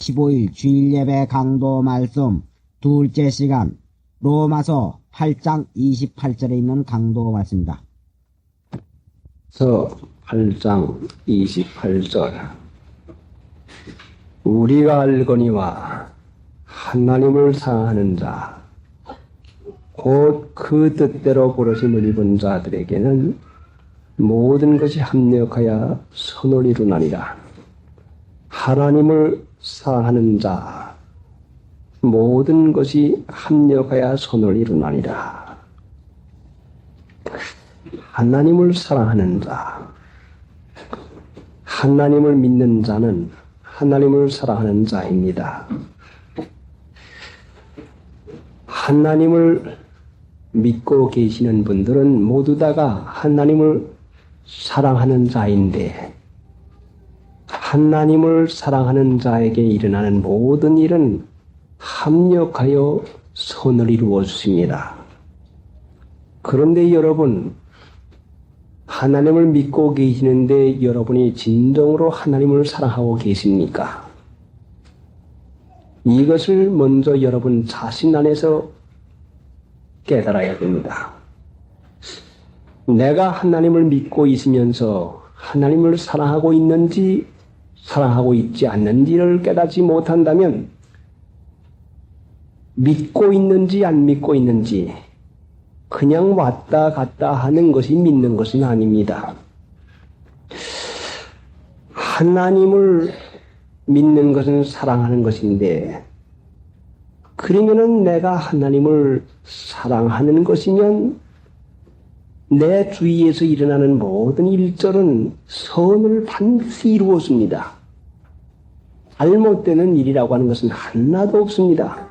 15일 주일예배 강도 말씀 둘째 시간 로마서 8장 28절에 있는 강도 말씀입니다. 8장 28절 우리가 알거니와 하나님을 사랑하는 자 곧 그 뜻대로 부르심을 입은 자들에게는 모든 것이 합력하여 선을 이루나니라. 하나님을 사랑하는 자 모든 것이 합력하여 선을 이루나니라. 하나님을 사랑하는 자, 하나님을 믿는 자는 하나님을 사랑하는 자입니다. 하나님을 믿고 계시는 분들은 모두 다가 하나님을 사랑하는 자인데, 하나님을 사랑하는 자에게 일어나는 모든 일은 합력하여 선을 이루어 주십니다. 그런데 여러분, 하나님을 믿고 계시는데 여러분이 진정으로 하나님을 사랑하고 계십니까? 이것을 먼저 여러분 자신 안에서 깨달아야 됩니다. 내가 하나님을 믿고 있으면서 하나님을 사랑하고 있는지 사랑하고 있지 않는지를 깨닫지 못한다면 믿고 있는지 안 믿고 있는지 그냥 왔다 갔다 하는 것이 믿는 것은 아닙니다. 하나님을 믿는 것은 사랑하는 것인데, 그러면은 내가 하나님을 사랑하는 것이면 내 주위에서 일어나는 모든 일들은 선을 반드시 이루었습니다. 잘못되는 일이라고 하는 것은 하나도 없습니다.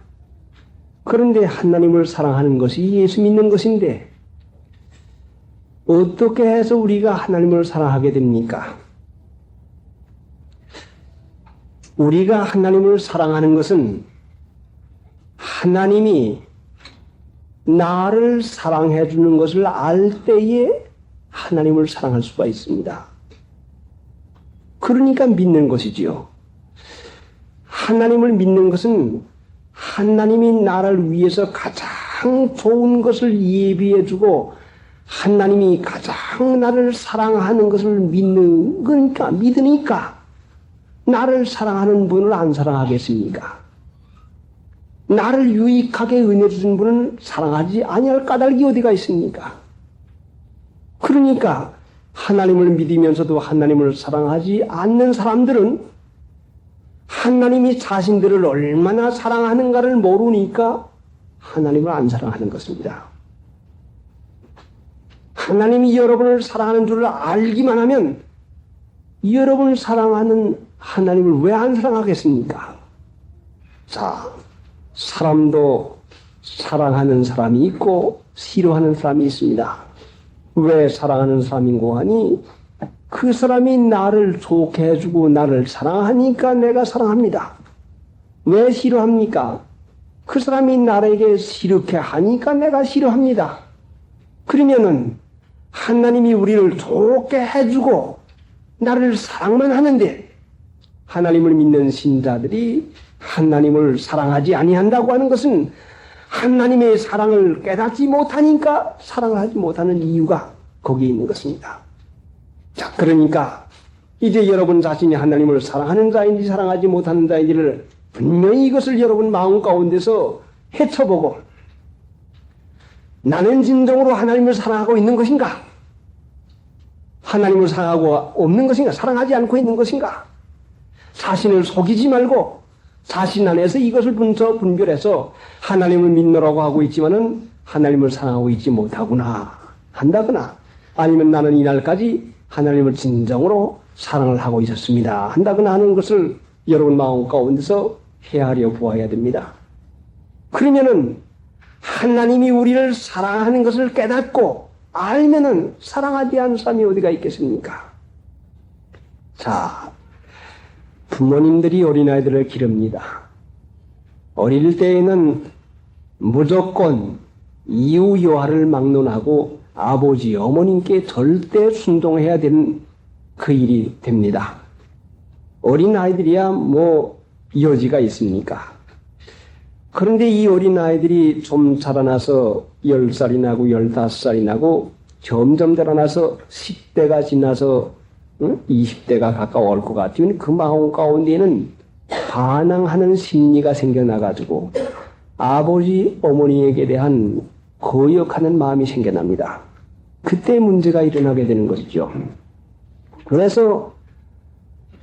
그런데 하나님을 사랑하는 것이 예수 믿는 것인데 어떻게 해서 우리가 하나님을 사랑하게 됩니까? 우리가 하나님을 사랑하는 것은 하나님이 나를 사랑해 주는 것을 알 때에 하나님을 사랑할 수가 있습니다. 그러니까 믿는 것이지요. 하나님을 믿는 것은 하나님이 나를 위해서 가장 좋은 것을 예비해 주고 하나님이 가장 나를 사랑하는 것을 믿는 거니까, 믿으니까 나를 사랑하는 분을 안 사랑하겠습니까? 나를 유익하게 은혜 주신 분은 사랑하지 아니할 까닭이 어디가 있습니까? 그러니까 하나님을 믿으면서도 하나님을 사랑하지 않는 사람들은 하나님이 자신들을 얼마나 사랑하는가를 모르니까 하나님을 안 사랑하는 것입니다. 하나님이 여러분을 사랑하는 줄을 알기만 하면 여러분을 사랑하는 하나님을 왜 안 사랑하겠습니까? 자, 사람도 사랑하는 사람이 있고 싫어하는 사람이 있습니다. 왜 사랑하는 사람인고 하니 그 사람이 나를 좋게 해주고 나를 사랑하니까 내가 사랑합니다. 왜 싫어합니까? 그 사람이 나에게 싫게 하니까 내가 싫어합니다. 그러면은 하나님이 우리를 좋게 해주고 나를 사랑만 하는데 하나님을 믿는 신자들이 하나님을 사랑하지 아니한다고 하는 것은 하나님의 사랑을 깨닫지 못하니까 사랑을 하지 못하는 이유가 거기에 있는 것입니다. 자, 그러니까 이제 여러분 자신이 하나님을 사랑하는 자인지 사랑하지 못하는 자인지를 분명히 이것을 여러분 마음 가운데서 헤쳐보고, 나는 진정으로 하나님을 사랑하고 있는 것인가? 하나님을 사랑하고 없는 것인가? 사랑하지 않고 있는 것인가? 자신을 속이지 말고 자신 안에서 이것을 분별해서 하나님을 믿노라고 하고 있지만은 하나님을 사랑하고 있지 못하구나 한다거나, 아니면 나는 이날까지 하나님을 진정으로 사랑을 하고 있었습니다 한다거나 하는 것을 여러분 마음 가운데서 헤아려 보아야 됩니다. 그러면은 하나님이 우리를 사랑하는 것을 깨닫고 알면은 사랑하지 않은 사람이 어디가 있겠습니까? 자, 부모님들이 어린아이들을 기릅니다. 어릴 때에는 무조건 이유 여하를 막론하고 아버지, 어머님께 절대 순종해야 되는 그 일이 됩니다. 어린아이들이야 여지가 있습니까? 그런데 이 어린아이들이 좀 자라나서 10살이 나고 15살이 나고 점점 자라나서 10대가 지나서 20대가 가까워올 것 같으면 그 마음 가운데에는 반항하는 심리가 생겨나가지고 아버지, 어머니에게 대한 거역하는 마음이 생겨납니다. 그때 문제가 일어나게 되는 것이죠. 그래서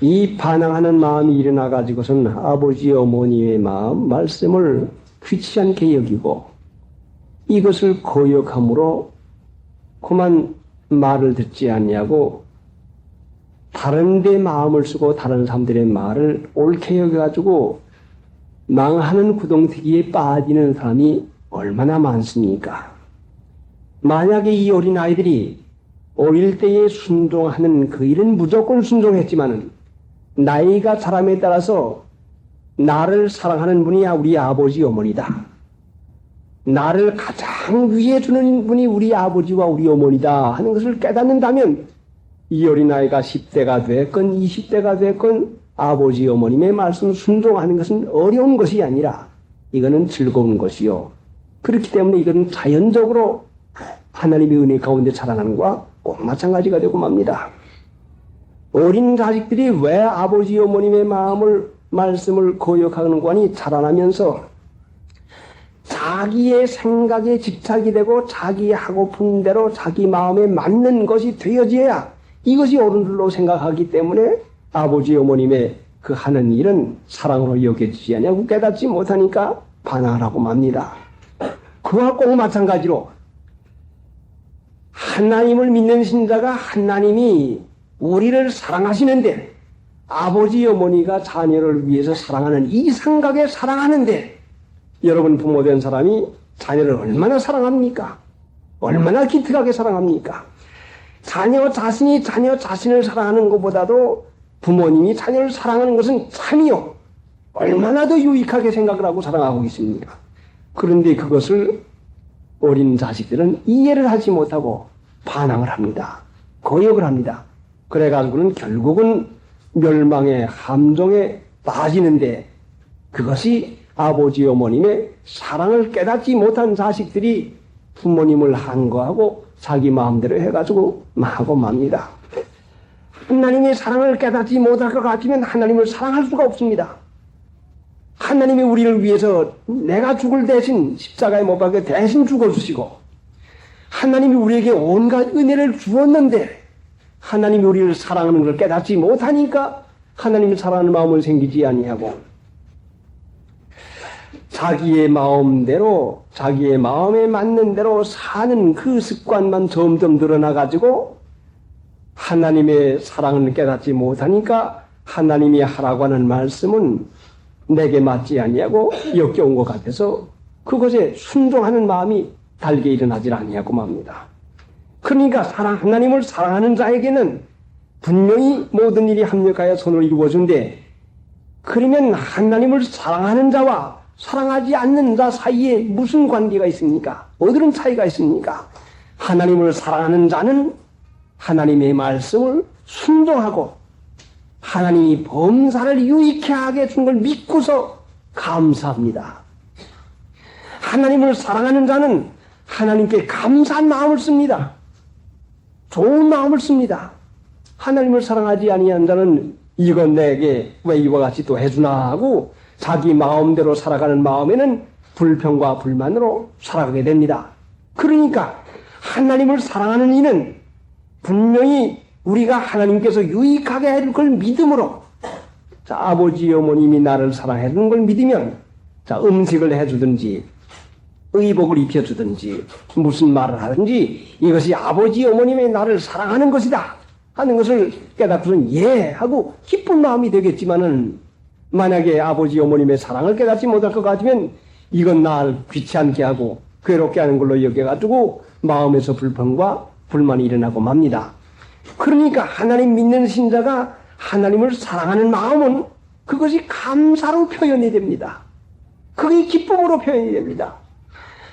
이 반항하는 마음이 일어나가지고서는 아버지, 어머니의 마음, 말씀을 귀치않게 여기고 이것을 거역함으로 그만 말을 듣지 않냐고 다른 데 마음을 쓰고 다른 사람들의 말을 옳게 여겨가지고 망하는 구덩텅이에 빠지는 사람이 얼마나 많습니까? 만약에 이 어린아이들이 어릴 때에 순종하는 그 일은 무조건 순종했지만은 나이가 자람에 따라서 나를 사랑하는 분이 우리 아버지 어머니다. 나를 가장 위해 주는 분이 우리 아버지와 우리 어머니다 하는 것을 깨닫는다면 이 어린아이가 10대가 됐건 20대가 됐건 아버지 어머님의 말씀 순종하는 것은 어려운 것이 아니라 이거는 즐거운 것이요. 그렇기 때문에 이거는 자연적으로 하나님의 은혜 가운데 자라나는 것과 꼭 마찬가지가 되고 맙니다. 어린 자식들이 왜 아버지 어머님의 말씀을 거역하는 거니 자라나면서 자기의 생각에 집착이 되고 자기 하고픈 대로 자기 마음에 맞는 것이 되어져야 이것이 옳은줄로 생각하기 때문에 아버지 어머님의 그 하는 일은 사랑으로 여겨지지 않냐고 깨닫지 못하니까 반항을 하고 맙니다. 그와 꼭 마찬가지로 하나님을 믿는 신자가 하나님이 우리를 사랑하시는데 아버지 어머니가 자녀를 위해서 사랑하는 이 생각에 사랑하는데 여러분 부모된 사람이 자녀를 얼마나 사랑합니까? 얼마나 기특하게 사랑합니까? 자녀 자신이 자녀 자신을 사랑하는 것보다도 부모님이 자녀를 사랑하는 것은 참이요. 얼마나 더 유익하게 생각을 하고 사랑하고 있습니까? 그런데 그것을 어린 자식들은 이해를 하지 못하고 반항을 합니다. 거역을 합니다. 그래가지고는 결국은 멸망의 함정에 빠지는데 그것이 아버지 어머님의 사랑을 깨닫지 못한 자식들이 부모님을 한거하고 자기 마음대로 해가지고 하고 맙니다. 하나님의 사랑을 깨닫지 못할 것 같으면 하나님을 사랑할 수가 없습니다. 하나님이 우리를 위해서 내가 죽을 대신 십자가에 못 박혀 대신 죽어주시고 하나님이 우리에게 온갖 은혜를 주었는데 하나님이 우리를 사랑하는 걸 깨닫지 못하니까 하나님을 사랑하는 마음을 생기지 아니하고 자기의 마음대로 자기의 마음에 맞는 대로 사는 그 습관만 점점 늘어나가지고 하나님의 사랑을 깨닫지 못하니까 하나님이 하라고 하는 말씀은 내게 맞지 아니하고 역겨운 것 같아서 그것에 순종하는 마음이 달게 일어나질 아니하고 맙니다. 그러니까 하나님을 사랑하는 자에게는 분명히 모든 일이 합력하여 선을 이루어준대. 그러면 하나님을 사랑하는 자와 사랑하지 않는 자 사이에 무슨 관계가 있습니까? 어떤 차이가 있습니까? 하나님을 사랑하는 자는 하나님의 말씀을 순종하고 하나님이 범사를 유익해 하게 준 걸 믿고서 감사합니다. 하나님을 사랑하는 자는 하나님께 감사한 마음을 씁니다. 좋은 마음을 씁니다. 하나님을 사랑하지 아니한 자는 이건 내게 왜 이와 같이 또 해주나 하고 자기 마음대로 살아가는 마음에는 불평과 불만으로 살아가게 됩니다. 그러니까 하나님을 사랑하는 이는 분명히 우리가 하나님께서 유익하게 해줄 걸 믿음으로 자, 아버지 어머님이 나를 사랑해 주는 걸 믿으면 자, 음식을 해주든지 의복을 입혀주든지 무슨 말을 하든지 이것이 아버지 어머님의 나를 사랑하는 것이다 하는 것을 깨닫고는 예 하고 기쁜 마음이 되겠지만은 만약에 아버지 어머님의 사랑을 깨닫지 못할 것 같으면 이건 나를 귀찮게 하고 괴롭게 하는 걸로 여겨가지고 마음에서 불평과 불만이 일어나고 맙니다. 그러니까 하나님 믿는 신자가 하나님을 사랑하는 마음은 그것이 감사로 표현이 됩니다. 그게 기쁨으로 표현이 됩니다.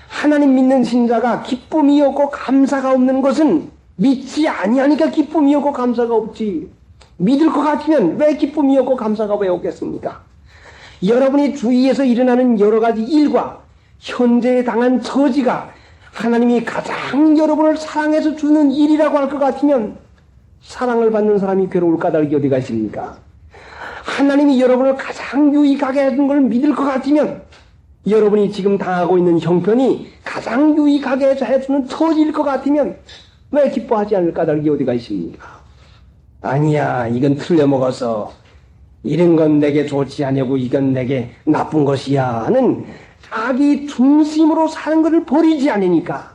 하나님 믿는 신자가 기쁨이 없고 감사가 없는 것은 믿지 아니하니까 기쁨이 없고 감사가 없지. 믿을 것 같으면 왜 기쁨이 없고 감사가 왜 없겠습니까? 여러분이 주위에서 일어나는 여러 가지 일과 현재 당한 처지가 하나님이 가장 여러분을 사랑해서 주는 일이라고 할 것 같으면 사랑을 받는 사람이 괴로울 까닭이 어디가 있습니까? 하나님이 여러분을 가장 유익하게 해준 걸 믿을 것 같으면 여러분이 지금 당하고 있는 형편이 가장 유익하게 해주는 처지일 것 같으면 왜 기뻐하지 않을 까닭이 어디가 있습니까? 아니야, 이건 틀려먹어서 이런 건 내게 좋지 않냐고 이건 내게 나쁜 것이야 하는 자기 중심으로 사는 것을 버리지 않으니까,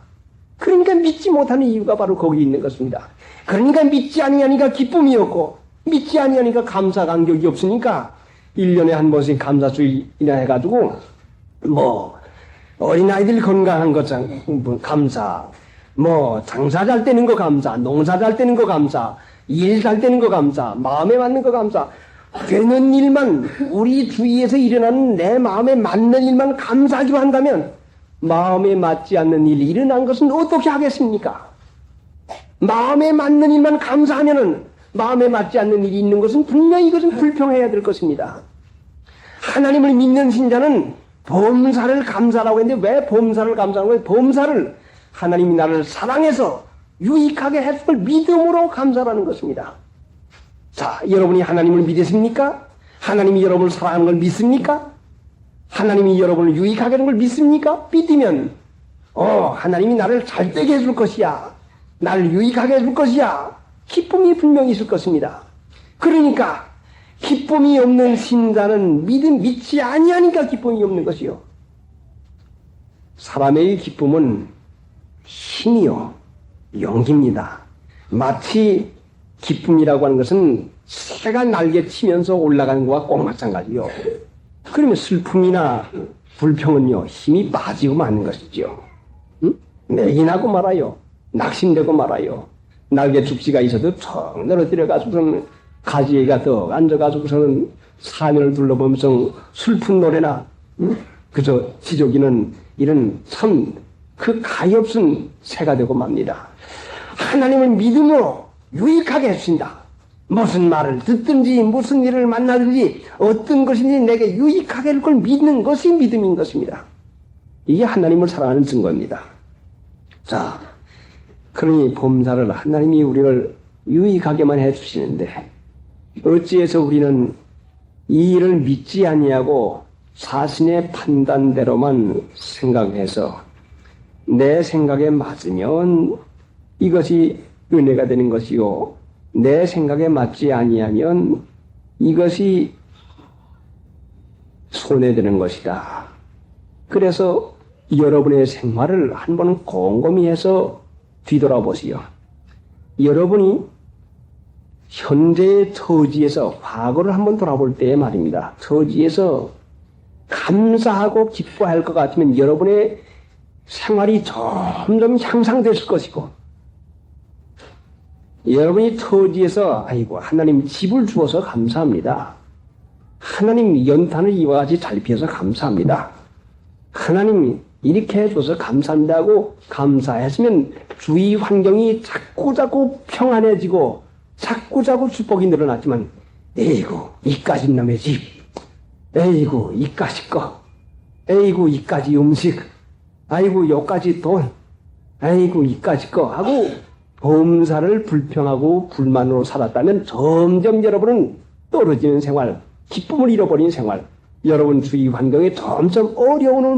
그러니까 믿지 못하는 이유가 바로 거기 있는 것입니다. 그러니까 믿지 아니하니까 기쁨이 없고 믿지 아니하니까 감사 간격이 없으니까 1년에 한 번씩 감사주일이나 해가지고 뭐 어린아이들 건강한 것 감사, 뭐 장사 잘 되는 거 감사, 농사 잘 되는 거 감사, 일 잘 되는 거 감사, 마음에 맞는 거 감사, 되는 일만, 우리 주위에서 일어나는 내 마음에 맞는 일만 감사하기로 한다면 마음에 맞지 않는 일이 일어난 것은 어떻게 하겠습니까? 마음에 맞는 일만 감사하면은 마음에 맞지 않는 일이 있는 것은 분명히 이것은 불평해야 될 것입니다. 하나님을 믿는 신자는 범사를 감사라고 했는데 왜 범사를 감사하는 거예요? 범사를 하나님이 나를 사랑해서 유익하게 했을 걸 믿음으로 감사라는 것입니다. 자, 여러분이 하나님을 믿으십니까? 하나님이 여러분을 사랑하는 걸 믿습니까? 하나님이 여러분을 유익하게 하는 걸 믿습니까? 믿으면 하나님이 나를 잘되게 해줄 것이야, 나를 유익하게 해줄 것이야, 기쁨이 분명히 있을 것입니다. 그러니까 기쁨이 없는 신자는 믿지 아니하니까 기쁨이 없는 것이요. 사람의 기쁨은 힘이요, 용기입니다. 마치 기쁨이라고 하는 것은 새가 날개 치면서 올라가는 것과 꼭 마찬가지요. 그러면 슬픔이나 불평은요, 힘이 빠지고 마는 것이죠. 매gin하고 말아요. 낙심되고 말아요. 날개 죽지가 있어도 턱 늘어뜨려가지고서는 가지가 더 앉아가지고서는 사면을 둘러보면서 슬픈 노래나 그저 지저귀는 이런 참 그 가엾은 새가 되고 맙니다. 하나님을 믿음으로 유익하게 해주신다. 무슨 말을 듣든지 무슨 일을 만나든지 어떤 것인지 내게 유익하게 할 걸 믿는 것이 믿음인 것입니다. 이게 하나님을 사랑하는 증거입니다. 자, 그러니 범사를 하나님이 우리를 유익하게만 해주시는데 어찌해서 우리는 이 일을 믿지 아니하고 자신의 판단대로만 생각해서 내 생각에 맞으면 이것이 은혜가 되는 것이요, 내 생각에 맞지 아니하면 이것이 손해되는 것이다. 그래서 여러분의 생활을 한번 곰곰이 해서 뒤돌아보시오. 여러분이 현재의 처지에서 과거를 한번 돌아볼 때에 말입니다. 처지에서 감사하고 기뻐할 것 같으면 여러분의 생활이 점점 향상됐을 것이고, 여러분이 처지에서 아이고 하나님 집을 주어서 감사합니다, 하나님 연탄을 이와 같이 잘 피워서 감사합니다, 하나님 이렇게 해줘서 감사합니다 하고 감사했으면 주위 환경이 자꾸자꾸 평안해지고 자꾸자꾸 축복이 늘어났지만, 에이구 이까지 놈의 집, 에이구 이까지 거, 에이구 이까지 음식, 아이고 요까지 돈, 아이고 이까지 거 하고 범사를 불평하고 불만으로 살았다면 점점 여러분은 떨어지는 생활, 기쁨을 잃어버린 생활, 여러분 주위 환경에 점점 어려움을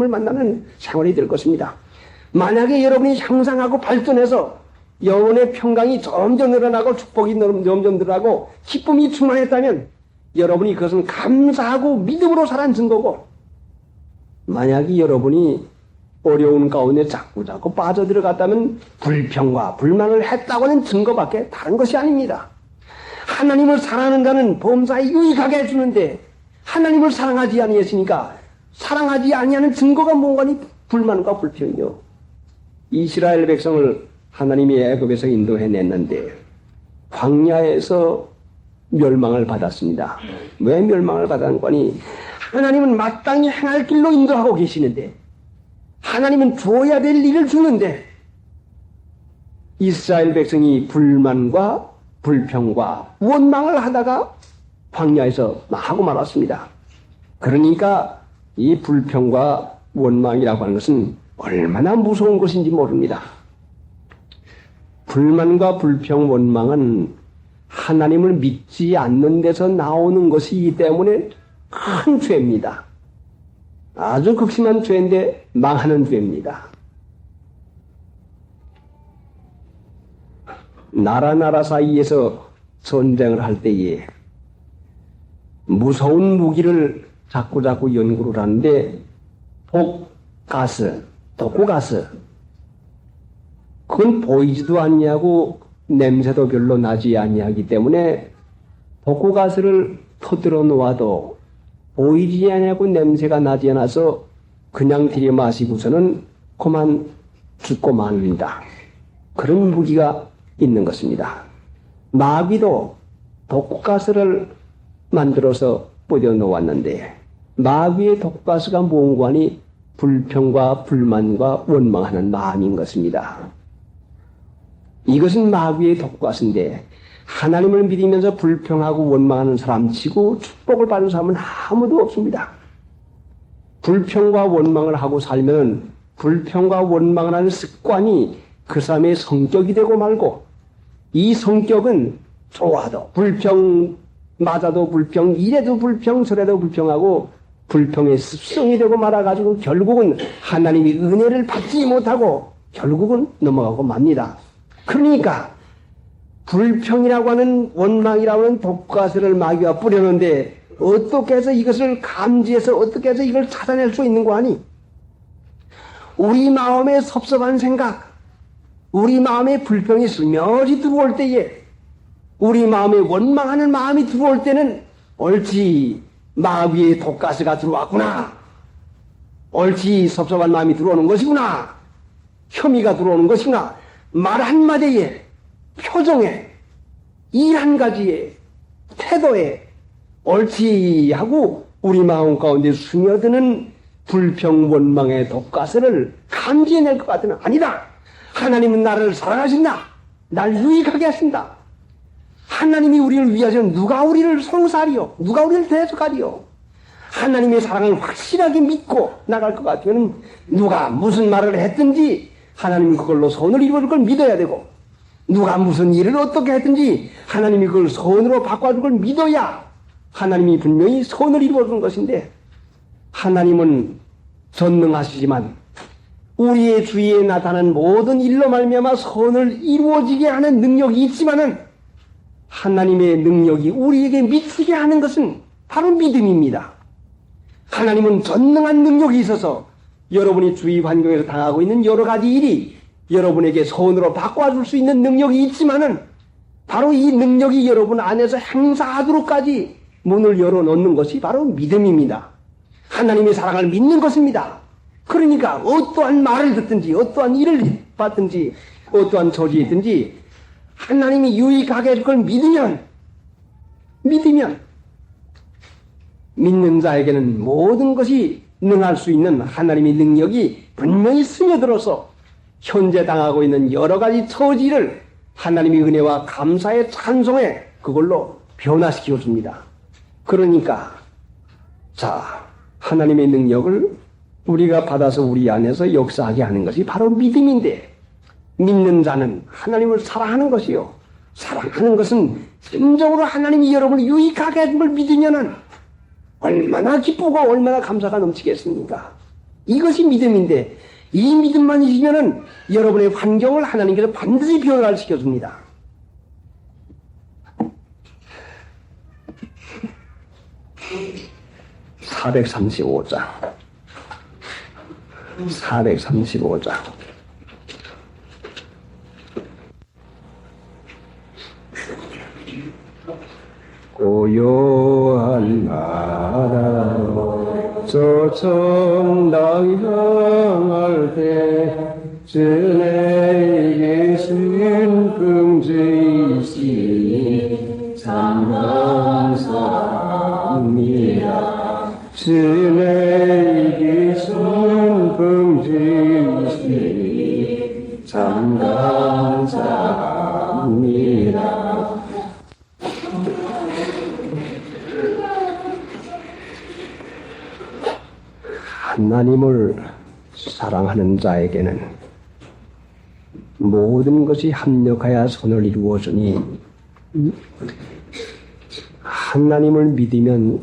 만나는 생활이 될 것입니다. 만약에 여러분이 향상하고 발전해서 영혼의 평강이 점점 늘어나고 축복이 점점 늘어나고 기쁨이 충만했다면 여러분이 그것은 감사하고 믿음으로 살아는 증거고, 만약에 여러분이 어려운 가운데 자꾸자꾸 빠져들어갔다면 불평과 불만을 했다고 하는 증거밖에 다른 것이 아닙니다. 하나님을 사랑하는 자는 범사에 유익하게 해주는데 하나님을 사랑하지 아니했으니까 사랑하지 아니하는 증거가 뭔가니 불만과 불평이요. 이스라엘 백성을 하나님이 애굽에서 인도해냈는데 광야에서 멸망을 받았습니다. 왜 멸망을 받았거니? 하나님은 마땅히 행할 길로 인도하고 계시는데, 하나님은 주어야 될 일을 주는데 이스라엘 백성이 불만과 불평과 원망을 하다가 광야에서 하고 말았습니다. 그러니까 이 불평과 원망이라고 하는 것은 얼마나 무서운 것인지 모릅니다. 불만과 불평, 원망은 하나님을 믿지 않는 데서 나오는 것이기 때문에 큰 죄입니다. 아주 극심한 죄인데 망하는 죄입니다. 나라 사이에서 전쟁을 할 때에 무서운 무기를 자꾸 연구를 하는데 독가스 그건 보이지도 아니하고 냄새도 별로 나지 아니하기 때문에 독가스를 터뜨려 놓아도 보이지 아니하고 냄새가 나지 않아서 그냥 들이마시고서는 그만 죽고 맙니다. 그런 무기가 있는 것입니다. 마귀도 독가스를 만들어서 뿌려 놓았는데 마귀의 독가스가 무언가니 불평과 불만과 원망하는 마음인 것입니다. 이것은 마귀의 독가스인데 하나님을 믿으면서 불평하고 원망하는 사람치고 축복을 받는 사람은 아무도 없습니다. 불평과 원망을 하고 살면 불평과 원망을 하는 습관이 그 사람의 성격이 되고 말고 이 성격은 좋아도 불평, 맞아도 불평, 이래도 불평, 저래도 불평하고 불평의 습성이 되고 말아가지고 결국은 하나님이 은혜를 받지 못하고 결국은 넘어가고 맙니다. 그러니까 불평이라고 하는 원망이라고 하는 독가스를 마귀가 뿌려놓는데 어떻게 해서 이것을 감지해서 어떻게 해서 이걸 찾아낼 수 있는 거 아니? 우리 마음에 섭섭한 생각, 우리 마음에 불평이 스며시 들어올 때에 우리 마음에 원망하는 마음이 들어올 때는 옳지 마귀의 독가스가 들어왔구나. 옳지 섭섭한 마음이 들어오는 것이구나. 혐의가 들어오는 것이구나. 말 한마디에 표정에 일 한 가지에 태도에 옳지 하고 우리 마음 가운데 스며드는 불평 원망의 독가스를 감지해낼 것 같으면 아니다. 하나님은 나를 사랑하신다. 날 유익하게 하신다. 하나님이 우리를 위하시면 누가 우리를 송사하리요? 누가 우리를 대적하리요? 하나님의 사랑을 확실하게 믿고 나갈 것 같으면 누가 무슨 말을 했든지 하나님이 그걸로 선을 이루어줄 걸 믿어야 되고 누가 무슨 일을 어떻게 했든지 하나님이 그걸 선으로 바꿔줄 걸 믿어야 하나님이 분명히 선을 이루어주는 것인데 하나님은 전능하시지만 우리의 주위에 나타난 모든 일로 말미암아 선을 이루어지게 하는 능력이 있지만은 하나님의 능력이 우리에게 미치게 하는 것은 바로 믿음입니다. 하나님은 전능한 능력이 있어서 여러분이 주위 환경에서 당하고 있는 여러 가지 일이 여러분에게 선으로 바꿔줄 수 있는 능력이 있지만은 바로 이 능력이 여러분 안에서 행사하도록까지 문을 열어놓는 것이 바로 믿음입니다. 하나님의 사랑을 믿는 것입니다. 그러니까 어떠한 말을 듣든지 어떠한 일을 받든지 어떠한 처지에 있든지 하나님이 유익하게 해줄 걸 믿으면 믿는 자에게는 모든 것이 능할 수 있는 하나님의 능력이 분명히 스며들어서 현재 당하고 있는 여러 가지 처지를 하나님의 은혜와 감사의 찬송에 그걸로 변화시켜 줍니다. 그러니까 하나님의 능력을 우리가 받아서 우리 안에서 역사하게 하는 것이 바로 믿음인데 믿는 자는 하나님을 사랑하는 것이요. 사랑하는 것은 진정으로 하나님이 여러분을 유익하게 해준 걸 믿으면은 얼마나 기쁘고 얼마나 감사가 넘치겠습니까? 이것이 믿음인데 이 믿음만 있으면은 여러분의 환경을 하나님께서 반드시 변화를 시켜줍니다. (435장) 고요한 나라로 저 천당 향할 때 주내 계신 긍지이시니 참 감사합니다. 주내 계신 긍지이시니 참 감사합니다. 하나님을 사랑하는 자에게는 모든 것이 합력하여 선을 이루어주니 하나님을 믿으면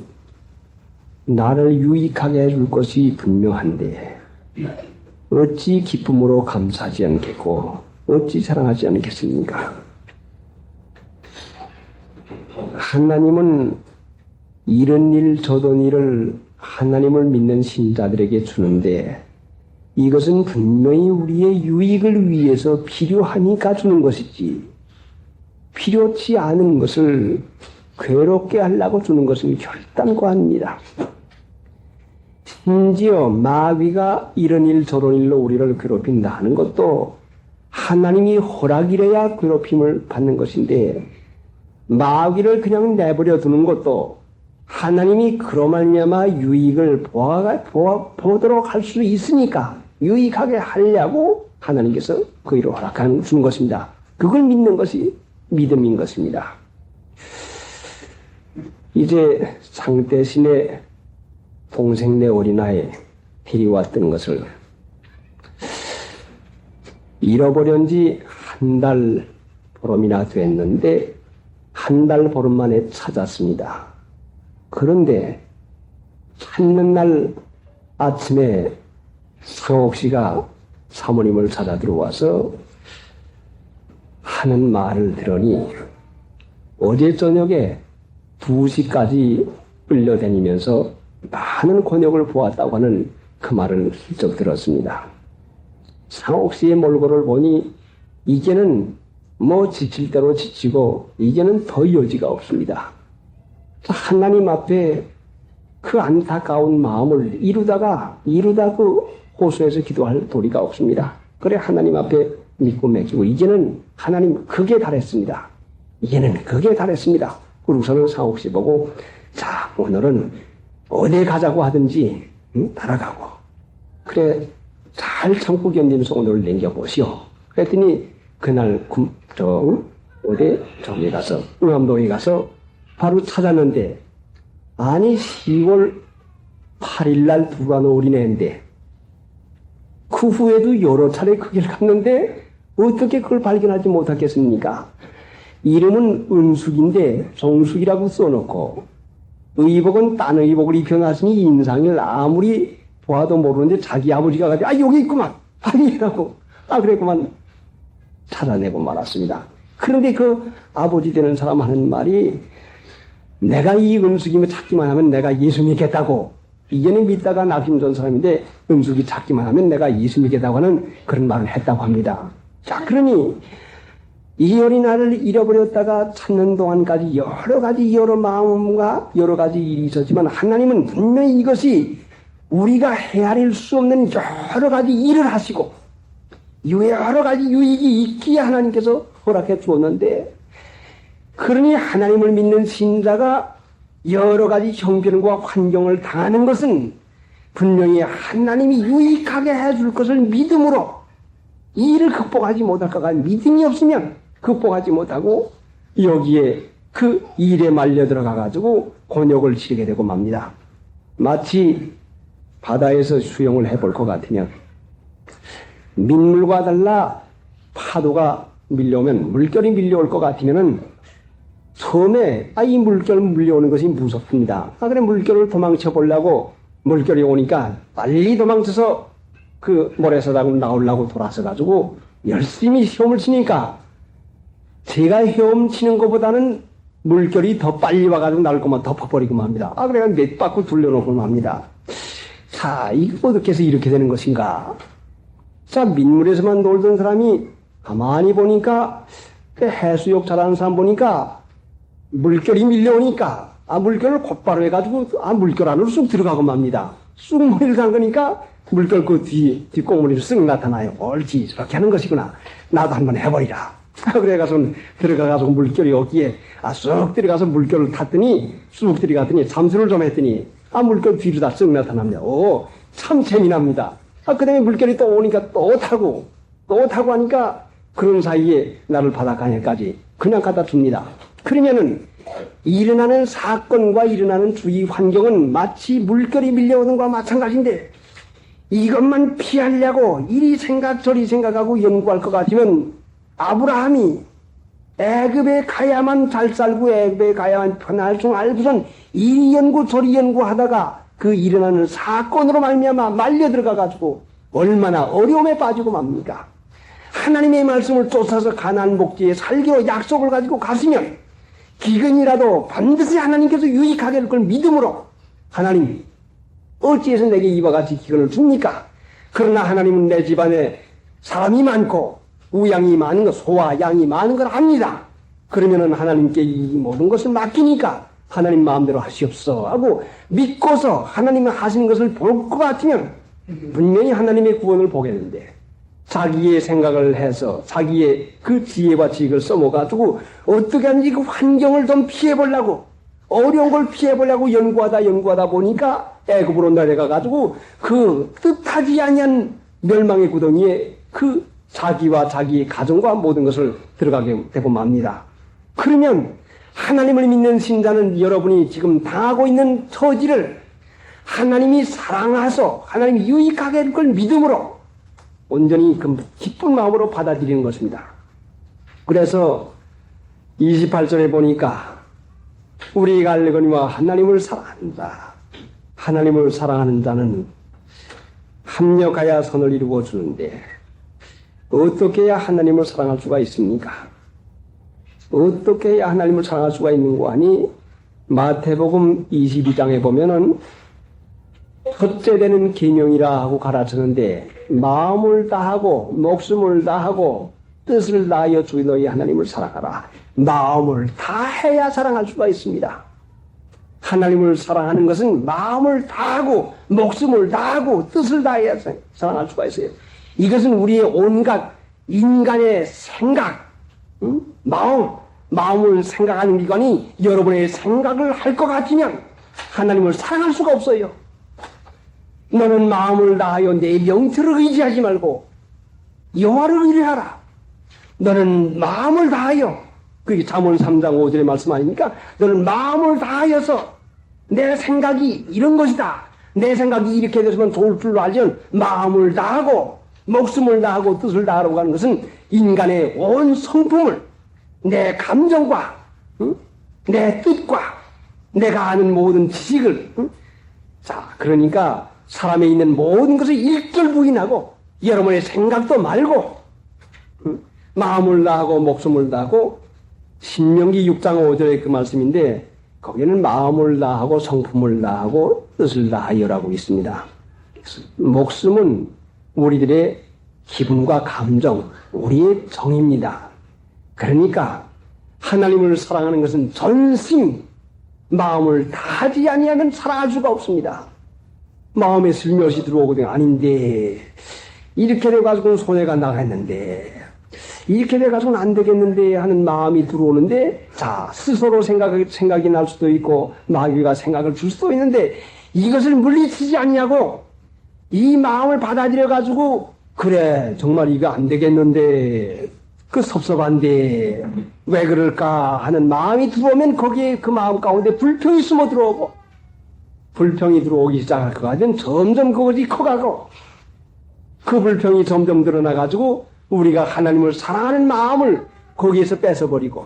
나를 유익하게 해줄 것이 분명한데 어찌 기쁨으로 감사하지 않겠고 어찌 사랑하지 않겠습니까? 하나님은 이런 일 저런 일을 하나님을 믿는 신자들에게 주는데 이것은 분명히 우리의 유익을 위해서 필요하니까 주는 것이지 필요치 않은 것을 괴롭게 하려고 주는 것은 결단코 아닙니다. 심지어 마귀가 이런 일 저런 일로 우리를 괴롭힌다 하는 것도 하나님이 허락이래야 괴롭힘을 받는 것인데 마귀를 그냥 내버려 두는 것도 하나님이 그로 말미암아 유익을 보도록 할 수 있으니까 유익하게 하려고 하나님께서 그 일을 허락해 주는 것입니다. 그걸 믿는 것이 믿음인 것입니다. 이제 상대신의 동생네 어린아이 데려왔던 것을 잃어버린 지 한 달 보름이나 됐는데 한 달 보름 만에 찾았습니다. 그런데 찾는 날 아침에 상옥 씨가 사모님을 찾아 들어와서 하는 말을 들으니 어제 저녁에 2시까지 끌려다니면서 많은 곤욕을 보았다고 하는 그 말을 슬쩍 들었습니다. 상옥 씨의 몰골을 보니 이제는 뭐 지칠 대로 지치고 이제는 더 여지가 없습니다. 하나님 앞에 그 안타까운 마음을 이루다 그 호소해서 기도할 도리가 없습니다. 그래 하나님 앞에 믿고 맡기고 이제는 하나님 그게 달했습니다. 이제는 그게 달했습니다. 그러고서는 상옥 씨 보고 자 오늘은 어디 가자고 하든지 따라가고 그래 잘 참고 견디면서 오늘을 남겨보시오. 그랬더니 그날 어디 저기 가서 응암동에 가서 바로 찾았는데 아니 10월 8일날 두관 어린애인데 그 후에도 여러 차례 그 길 갔는데 어떻게 그걸 발견하지 못하겠습니까? 이름은 은숙인데 정숙이라고 써놓고 의복은 딴 의복을 입혀놨으니 인상을 아무리 보아도 모르는데 자기 아버지가 가지고 여기 있구만 아니라고 그랬구만 찾아내고 말았습니다. 그런데 그 아버지 되는 사람 하는 말이 내가 이 은숙이면 찾기만 하면 내가 예수 믿겠다고 이전에 믿다가 낙심전 사람인데 은숙이 찾기만 하면 내가 예수 믿겠다고 하는 그런 말을 했다고 합니다. 자 그러니 이 어린아이를 잃어버렸다가 찾는 동안까지 여러 마음과 여러 가지 일이 있었지만 하나님은 분명히 이것이 우리가 헤아릴 수 없는 여러 가지 일을 하시고 여러 가지 유익이 있기에 하나님께서 허락해 주었는데 그러니 하나님을 믿는 신자가 여러 가지 형편과 환경을 당하는 것은 분명히 하나님이 유익하게 해줄 것을 믿음으로 이 일을 극복하지 못할까가 믿음이 없으면 극복하지 못하고 여기에 그 일에 말려 들어가 가지고 곤욕을 치르게 되고 맙니다. 마치 바다에서 수영을 해볼 것 같으면 민물과 달라 파도가 밀려오면 물결이 밀려올 것 같으면은 처음에 이 물결 물려오는 것이 무섭습니다. 그래 물결을 도망쳐 보려고 물결이 오니까 빨리 도망쳐서 그 모래사장으로 나오려고 돌아서 가지고 열심히 헤엄을 치니까 제가 헤엄치는 것보다는 물결이 더 빨리 와가지고 나올 것만 덮어버리고 합니다. 그래가 몇 바퀴 둘러놓고 합니다. 자, 이거 어떻게 해서 이렇게 되는 것인가? 자, 민물에서만 놀던 사람이 가만히 보니까 그 해수욕 잘하는 사람 보니까 물결이 밀려오니까 물결을 곧바로 해가지고 물결 안으로 쑥 들어가고 맙니다. 쑥 머리를 담그니까 물결 그 뒷꽁무니로 쓱 나타나요. 옳지 저렇게 하는 것이구나. 나도 한번 해버리라. 그래가서 들어가서 물결이 여기에 쑥 들어가서 물결을 탔더니 쑥 들어갔더니 잠수를 좀 했더니 물결 뒤로 다 쓱 나타납니다. 참 재미납니다. 그 다음에 물결이 또 오니까 또 타고 하니까 그런 사이에 나를 바닷가에까지 그냥 갖다 줍니다. 그러면은 일어나는 사건과 일어나는 주위 환경은 마치 물결이 밀려오는 것과 마찬가지인데 이것만 피하려고 이리 생각 저리 생각하고 연구할 것 같으면 아브라함이 애굽에 가야만 잘 살고 애굽에 가야만 편할 줄 알고선 이리 연구 저리 연구하다가 그 일어나는 사건으로 말미암아 말려 들어가 가지고 얼마나 어려움에 빠지고 맙니까? 하나님의 말씀을 쫓아서 가나안 복지에 살기로 약속을 가지고 갔으면 기근이라도 반드시 하나님께서 유익하게 할 걸 믿음으로 하나님 어찌해서 내게 이와 같이 기근을 줍니까? 그러나 하나님은 내 집안에 사람이 많고 우양이 많은 것, 소와 양이 많은 걸 압니다. 그러면은 하나님께 이 모든 것을 맡기니까 하나님 마음대로 하시옵소 하고 믿고서 하나님이 하시는 것을 볼 것 같으면 분명히 하나님의 구원을 보겠는데 자기의 생각을 해서 자기의 그 지혜와 지식을 써먹어가지고 어떻게 하는지 그 환경을 좀 피해보려고 어려운 걸 피해보려고 연구하다 보니까 애굽으로 내려가가지고 그 뜻하지 아니한 멸망의 구덩이에 그 자기와 자기의 가정과 모든 것을 들어가게 되고 맙니다. 그러면 하나님을 믿는 신자는 여러분이 지금 당하고 있는 처지를 하나님이 사랑하셔 하나님이 유익하게 할 걸 믿음으로 온전히 그 기쁜 마음으로 받아들이는 것입니다. 그래서 28절에 보니까 우리가 알거니와 하나님을 사랑한다. 하나님을 사랑하는 자는 합력하여 선을 이루어 주는데 어떻게 해야 하나님을 사랑할 수가 있습니까? 어떻게 해야 하나님을 사랑할 수가 있는 거 아니? 마태복음 22장에 보면은 첫째 되는 계명이라 하고 가르쳤는데 마음을 다하고 목숨을 다하고 뜻을 다하여 주의 너희 하나님을 사랑하라. 마음을 다해야 사랑할 수가 있습니다. 하나님을 사랑하는 것은 마음을 다하고 목숨을 다하고 뜻을 다해야 사랑할 수가 있어요. 이것은 우리의 온갖 인간의 생각, 마음을 생각하는 기관이 여러분의 생각을 할 것 같으면 하나님을 사랑할 수가 없어요. 너는 마음을 다하여 내 명철을 의지하지 말고 여호와를 의뢰하라. 너는 마음을 다하여 그게 잠언 3장 5절의 말씀 아닙니까? 너는 마음을 다하여서 내 생각이 이런 것이다. 내 생각이 이렇게 됐으면 좋을 줄로 알지만 마음을 다하고 목숨을 다하고 뜻을 다하라고 하는 것은 인간의 온 성품을 내 감정과 내 뜻과 내가 아는 모든 지식을 자 그러니까 사람에 있는 모든 것을 일절 부인하고 여러분의 생각도 말고 마음을 다하고 목숨을 다하고 신명기 6장 5절의 그 말씀인데 거기는 마음을 다하고 성품을 다하고 뜻을 다하여라고 있습니다. 목숨은 우리들의 기분과 감정, 우리의 정입니다. 그러니까 하나님을 사랑하는 것은 전심 마음을 다하지 아니하면 사랑할 수가 없습니다. 마음에 슬며시 들어오거든요. 아닌데 이렇게 돼가지고는 손해가 나갔는데 이렇게 돼가지고는 안 되겠는데 하는 마음이 들어오는데 자 스스로 생각이 날 수도 있고 마귀가 생각을 줄 수도 있는데 이것을 물리치지 아니하고 이 마음을 받아들여가지고 그래 정말 이거 안 되겠는데 그 섭섭한데 왜 그럴까 하는 마음이 들어오면 거기에 그 마음 가운데 불평이 숨어 들어오고 불평이 들어오기 시작할 것 같으면 점점 그것이 커가고 그 불평이 점점 드러나가지고 우리가 하나님을 사랑하는 마음을 거기에서 뺏어버리고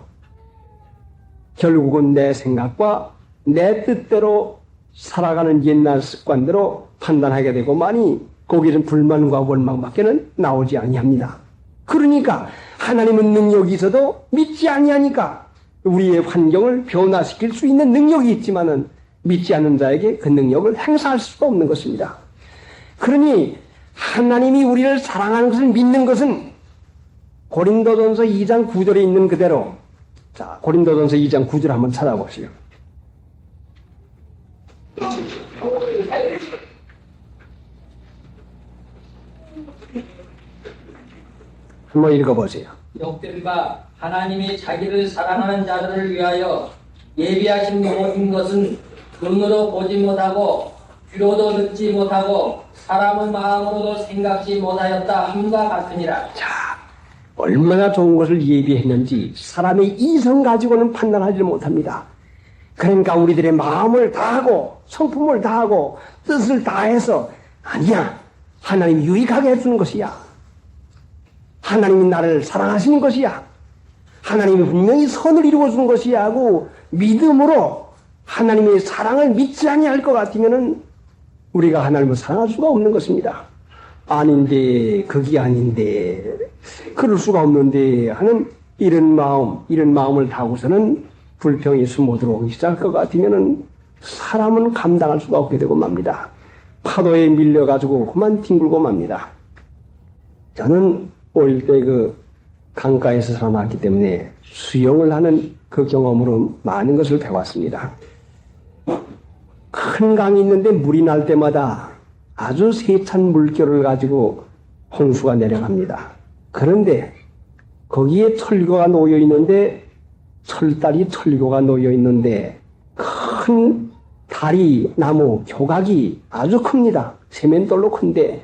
결국은 내 생각과 내 뜻대로 살아가는 옛날 습관대로 판단하게 되고 많이 거기에는 불만과 원망밖에는 나오지 아니합니다. 그러니까 하나님은 능력이 있어도 믿지 아니하니까 우리의 환경을 변화시킬 수 있는 능력이 있지만은 믿지 않는 자에게 그 능력을 행사할 수가 없는 것입니다. 그러니 하나님이 우리를 사랑하는 것을 믿는 것은 고린도전서 2장 9절에 있는 그대로 자 고린도전서 2장 9절 한번 찾아보시오. 한번 읽어보세요. 욕된 바 하나님이 자기를 사랑하는 자들을 위하여 예비하신 모든 것은 눈으로 보지 못하고 귀로도 듣지 못하고 사람의 마음으로도 생각지 못하였다 함과 같으니라. 자, 얼마나 좋은 것을 예비했는지 사람의 이성 가지고는 판단하지 못합니다. 그러니까 우리들의 마음을 다하고 성품을 다하고 뜻을 다해서 아니야 하나님이 유익하게 해주는 것이야. 하나님이 나를 사랑하시는 것이야. 하나님이 분명히 선을 이루어주는 것이야 하고 믿음으로 하나님의 사랑을 믿지 아니할 것 같으면은 우리가 하나님을 사랑할 수가 없는 것입니다. 아닌데, 그게 아닌데, 그럴 수가 없는데 하는 이런 마음을 타고서는 불평이 숨어들어오기 시작할 것 같으면은 사람은 감당할 수가 없게 되고 맙니다. 파도에 밀려가지고 그만 뒹굴고 맙니다. 저는 어릴 때 그 강가에서 살아났기 때문에 수영을 하는 그 경험으로 많은 것을 배웠습니다. 큰 강이 있는데 물이 날 때마다 아주 세찬 물결을 가지고 홍수가 내려갑니다. 그런데 거기에 철교가 놓여 있는데 철다리 철교가 놓여 있는데 큰 다리 나무 교각이 아주 큽니다. 세면돌로 큰데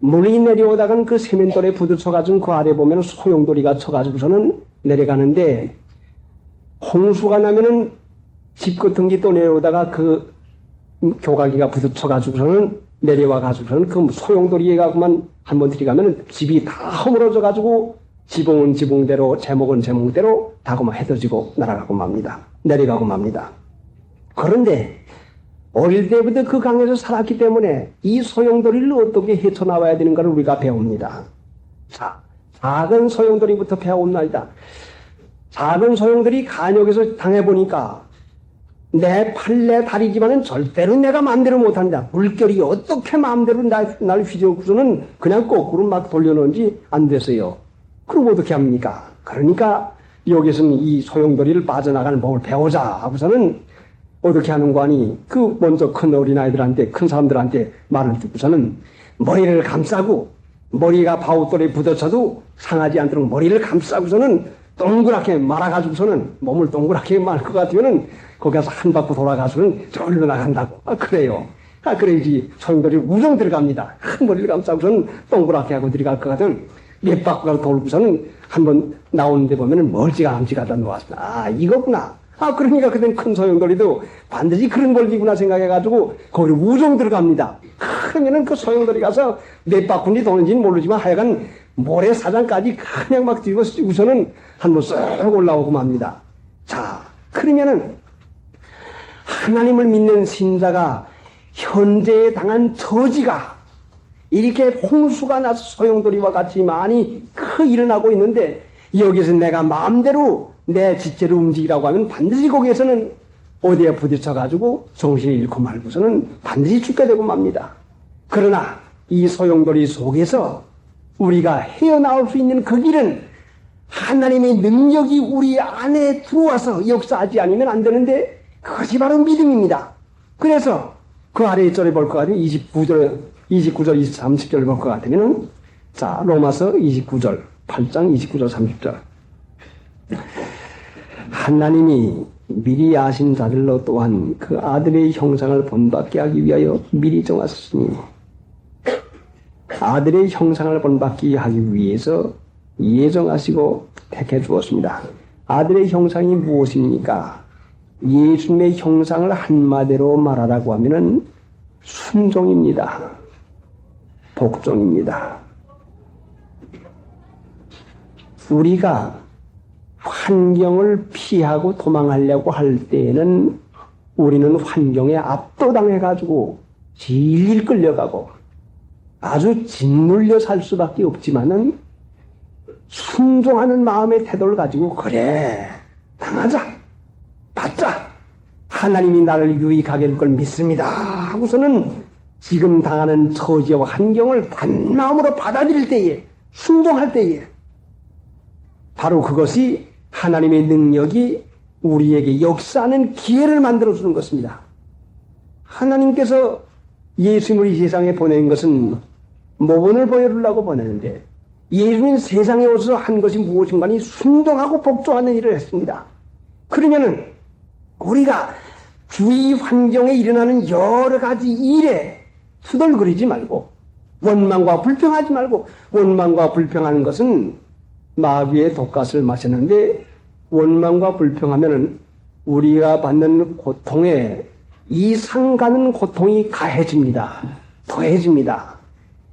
물이 내려오다간 그 세면돌에 부딪혀가지고 그 아래 보면 소용돌이가 쳐가지고서는 내려가는데 홍수가 나면은 집 같은 게 또 내려오다가 그 교각이가 부딪혀가지고서는 내려와가지고서는 그 소용돌이가 그만 한번 들어가면은 집이 다 허물어져가지고 지붕은 지붕대로 제목은 제목대로 다 그만 헤어지고 날아가고 맙니다. 내려가고 맙니다. 그런데 어릴 때부터 그 강에서 살았기 때문에 이 소용돌이를 어떻게 헤쳐나와야 되는가를 우리가 배웁니다. 자, 작은 소용돌이부터 배워온나이다. 작은 소용돌이 간역에서 당해보니까 내 팔, 내 다리지만은 절대로 내가 마음대로 못한다. 물결이 어떻게 마음대로 날 휘저고서는 그냥 거꾸로 막 돌려놓은지 안 됐어요. 그럼 어떻게 합니까? 그러니까 여기서는 이 소용돌이를 빠져나가는 법을 배우자 하고서는 어떻게 하는 거 아니? 그 먼저 큰 어린아이들한테, 큰 사람들한테 말을 듣고서는 머리를 감싸고 머리가 바우돌에 부딪혀도 상하지 않도록 머리를 감싸고서는 동그랗게 말아가지고서는 몸을 동그랗게 말 것 같으면은 거기 가서 한 바퀴 돌아가서는 절로 나간다고. 그래요. 그래야지 소용돌이 우정 들어갑니다. 머리를 감싸고서는 동그랗게 하고 들어갈 것 같으면 몇 바퀴가 돌고서는 한번 나오는데 보면은 멀찌감치가다 놓았어. 이거구나. 그러니까 그땐 큰 소용돌이도 반드시 그런 권리구나 생각해가지고 거기로 우정 들어갑니다. 그러면은 그 소용돌이 가서 몇 바퀴 도는지는 모르지만 하여간 모래사장까지 그냥 막 뒤집어쓰고서는 한번 쏙 올라오고 맙니다. 자, 그러면은 하나님을 믿는 신자가 현재에 당한 처지가 이렇게 홍수가 나서 소용돌이와 같이 많이 일어나고 있는데 여기서 내가 마음대로 내 지체로 움직이라고 하면 반드시 거기에서는 어디에 부딪혀가지고 정신을 잃고 말고서는 반드시 죽게 되고 맙니다. 그러나 이 소용돌이 속에서 우리가 헤어나올 수 있는 그 길은 하나님의 능력이 우리 안에 들어와서 역사하지 않으면 안 되는데 그것이 바로 믿음입니다. 그래서 그 아래에 절에 볼 것 같으면 29절, 30절 볼 것 같으면은 자, 로마서 29절, 8장 29절, 30절. 하나님이 미리 아신 자들로 또한 그 아들의 형상을 본받게 하기 위하여 미리 정하셨으니 아들의 형상을 본받게 하기 위해서 예정하시고 택해 주었습니다. 아들의 형상이 무엇입니까? 예수님의 형상을 한마디로 말하라고 하면은 순종입니다. 복종입니다. 우리가 환경을 피하고 도망하려고 할 때에는 우리는 환경에 압도당해가지고 질질 끌려가고 아주 짓눌려 살 수밖에 없지만은 순종하는 마음의 태도를 가지고 그래 당하자 받자 하나님이 나를 유익하게 할 걸 믿습니다 하고서는 지금 당하는 처지와 환경을 단마음으로 받아들일 때에 순종할 때에 바로 그것이 하나님의 능력이 우리에게 역사하는 기회를 만들어주는 것입니다. 하나님께서 예수님을 이 세상에 보낸 것은 모본을 보여주려고 보내는데 예수님 세상에 오셔서 한 것이 무엇인가니 순종하고 복종하는 일을 했습니다. 그러면은 우리가 주위 환경에 일어나는 여러 가지 일에 투덜거리지 말고 원망과 불평하지 말고 원망과 불평하는 것은 마귀의 독가스를 마셨는데 원망과 불평하면은 우리가 받는 고통에 이상 가는 고통이 가해집니다. 더해집니다.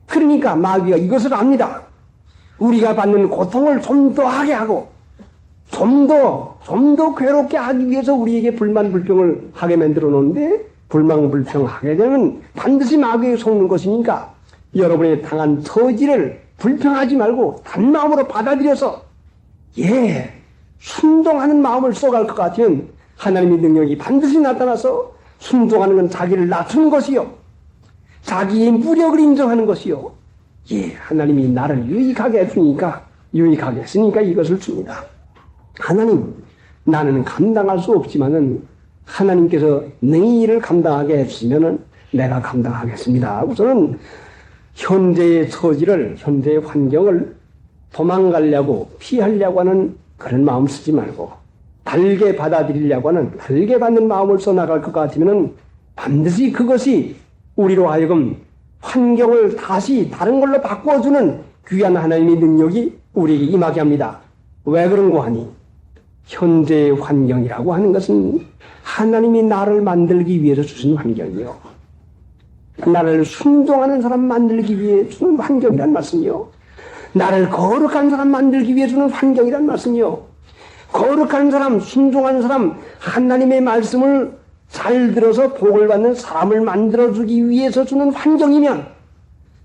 그러니까 마귀가 이것을 압니다. 우리가 받는 고통을 좀 더 하게 하고 좀 더 괴롭게 하기 위해서 우리에게 불만 불평을 하게 만들어 놓는데, 불만 불평하게 되면 반드시 마귀에 속는 것이니까 여러분이 당한 처지를 불평하지 말고 단마음으로 받아들여서 순종하는 마음을 써갈 것 같으면 하나님의 능력이 반드시 나타나서, 순종하는 건 자기를 낮추는 것이요, 자기의 무력을 인정하는 것이요, 하나님이 나를 유익하게 해주니까, 유익하게 했으니까 이것을 줍니다. 하나님, 나는 감당할 수 없지만은 하나님께서 내 일을 감당하게 해주시면은 내가 감당하겠습니다. 우선은 현재의 처지를, 현재의 환경을 도망가려고, 피하려고 하는 그런 마음 쓰지 말고, 달게 받아들이려고 하는, 달게 받는 마음을 써나갈 것 같으면은 반드시 그것이 우리로 하여금 환경을 다시 다른 걸로 바꿔주는 귀한 하나님의 능력이 우리에게 임하게 합니다. 왜 그런고 하니, 현재의 환경이라고 하는 것은 하나님이 나를 만들기 위해서 주신 환경이요, 나를 순종하는 사람 만들기 위해 주는 환경이란 말씀이요, 나를 거룩한 사람 만들기 위해 주는 환경이란 말씀이요, 거룩한 사람, 순종하는 사람, 하나님의 말씀을 잘 들어서 복을 받는 사람을 만들어주기 위해서 주는 환경이면,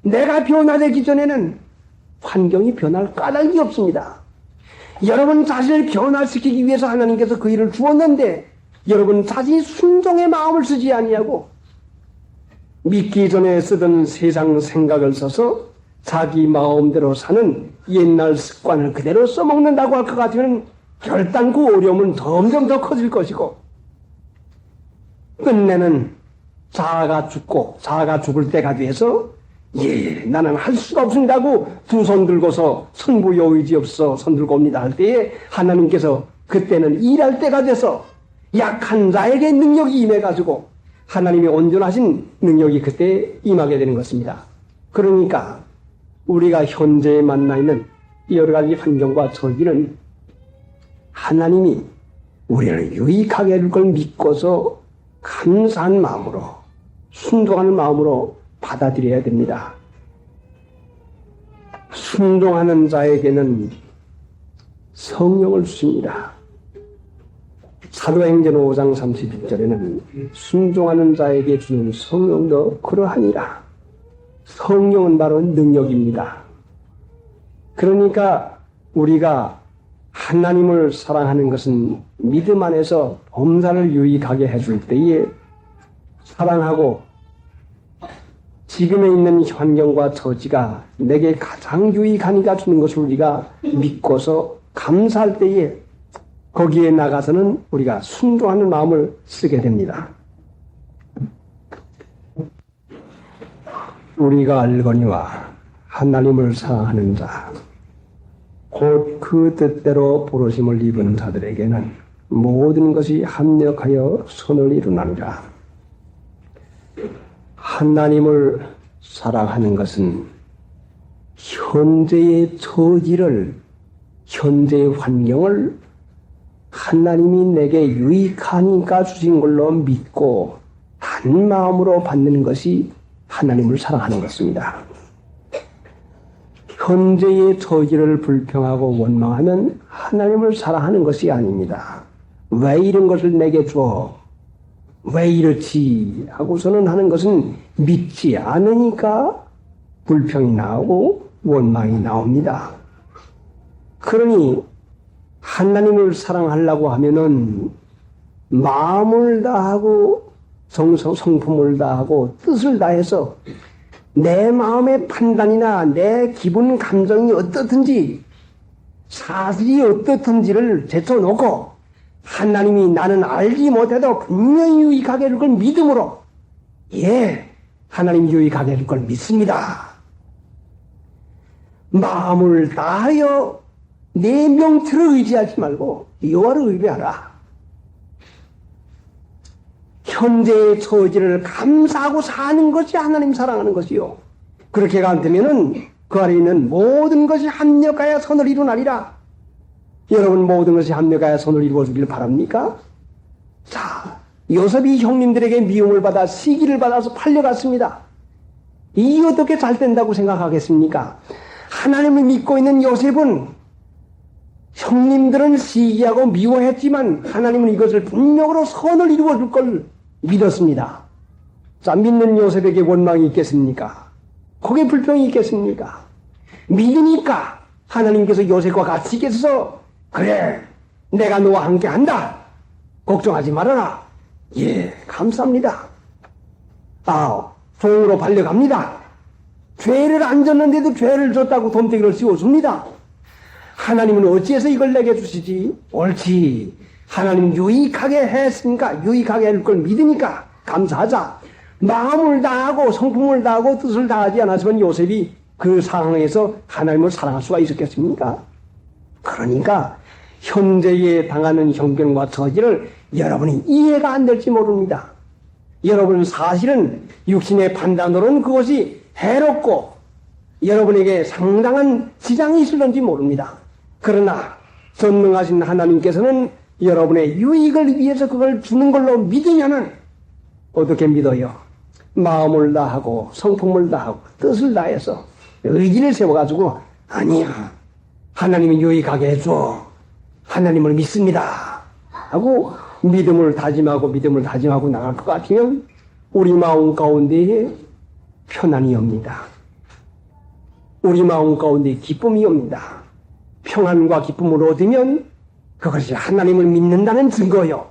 내가 변화되기 전에는 환경이 변할 까닭이 없습니다. 여러분 자신을 변화시키기 위해서 하나님께서 그 일을 주었는데, 여러분 자신이 순종의 마음을 쓰지 아니하고 믿기 전에 쓰던 세상 생각을 써서 자기 마음대로 사는 옛날 습관을 그대로 써먹는다고 할 것 같으면 결단코 어려움은 점점 더 커질 것이고, 끝내는 자아가 죽을 때가 돼서 나는 할 수가 없습니다고 두 손 들고서 승부여의지 없어 손 들고 옵니다 할 때에 하나님께서 그때는 일할 때가 돼서 약한 자에게 능력이 임해가지고 하나님의 온전하신 능력이 그때 임하게 되는 것입니다. 그러니까 우리가 현재 만나 있는 여러 가지 환경과 처지는 하나님이 우리를 유익하게 해줄 걸 믿고서 감사한 마음으로, 순종하는 마음으로 받아들여야 됩니다. 순종하는 자에게는 성령을 주십니다. 사도행전 5장 31절에는 순종하는 자에게 주는 성령도 그러하니라. 성령은 바로 능력입니다. 그러니까 우리가 하나님을 사랑하는 것은 믿음 안에서 범사를 유익하게 해줄 때에 사랑하고, 지금에 있는 환경과 처지가 내게 가장 유익하니까 주는 것을 우리가 믿고서 감사할 때에 거기에 나가서는 우리가 순종하는 마음을 쓰게 됩니다. 우리가 알거니와 하나님을 사랑하는 자, 곧 그 뜻대로 부르심을 입은 자들에게는 모든 것이 합력하여 선을 이루나니라. 하나님을 사랑하는 것은 현재의 처지를, 현재의 환경을 하나님이 내게 유익하니까 주신 걸로 믿고 단 마음으로 받는 것이 하나님을 사랑하는 것입니다. 현재의 처지를 불평하고 원망하면 하나님을 사랑하는 것이 아닙니다. 왜 이런 것을 내게 줘? 왜 이렇지? 하고서는 하는 것은 믿지 않으니까 불평이 나오고 원망이 나옵니다. 그러니 하나님을 사랑하려고 하면은 마음을 다하고 성품을 다하고 뜻을 다해서 내 마음의 판단이나 내 기분 감정이 어떻든지 사실이 어떻든지를 제쳐놓고 하나님이 나는 알지 못해도 분명히 유익하게 해줄 걸 믿음으로, 하나님 유익하게 해줄 걸 믿습니다. 마음을 다하여 내 명철을 의지하지 말고 여호와를 의뢰하라. 현재의 처지를 감사하고 사는 것이 하나님 사랑하는 것이요, 그렇게 간다면은 그 안에 있는 모든 것이 합력하여 선을 이루나리라. 여러분 모든 것이 합력하여 선을 이루어주길 바랍니까? 자, 요셉이 형님들에게 미움을 받아 시기를 받아서 팔려갔습니다. 이 어떻게 잘 된다고 생각하겠습니까? 하나님을 믿고 있는 요셉은 형님들은 시기하고 미워했지만 하나님은 이것을 분명으로 선을 이루어 줄 걸 믿었습니다. 자, 믿는 요셉에게 원망이 있겠습니까? 거기에 불평이 있겠습니까? 믿으니까 하나님께서 요셉과 같이 계셔서 그래, 내가 너와 함께 한다. 걱정하지 말아라. 예, 감사합니다. 종으로 발려갑니다. 죄를 안 졌는데도 죄를 졌다고 덤태기를 씌워줍니다. 하나님은 어찌해서 이걸 내게 주시지? 옳지. 하나님 유익하게 했으니까, 유익하게 할 걸 믿으니까 감사하자. 마음을 다하고 성품을 다하고 뜻을 다하지 않았으면 요셉이 그 상황에서 하나님을 사랑할 수가 있었겠습니까? 그러니까 현재에 당하는 형편과 처지를 여러분이 이해가 안 될지 모릅니다. 여러분 사실은 육신의 판단으로는 그것이 해롭고 여러분에게 상당한 지장이 있을런지 모릅니다. 그러나 전능하신 하나님께서는 여러분의 유익을 위해서 그걸 주는 걸로 믿으면은 어떻게 믿어요? 마음을 다하고 성품을 다하고 뜻을 다해서 의지를 세워가지고 아니야, 하나님이 유익하게 해줘, 하나님을 믿습니다 하고 믿음을 다짐하고 나갈 것 같으면 우리 마음 가운데에 편안이 옵니다. 우리 마음 가운데 기쁨이 옵니다. 평안과 기쁨을 얻으면 그것이 하나님을 믿는다는 증거요.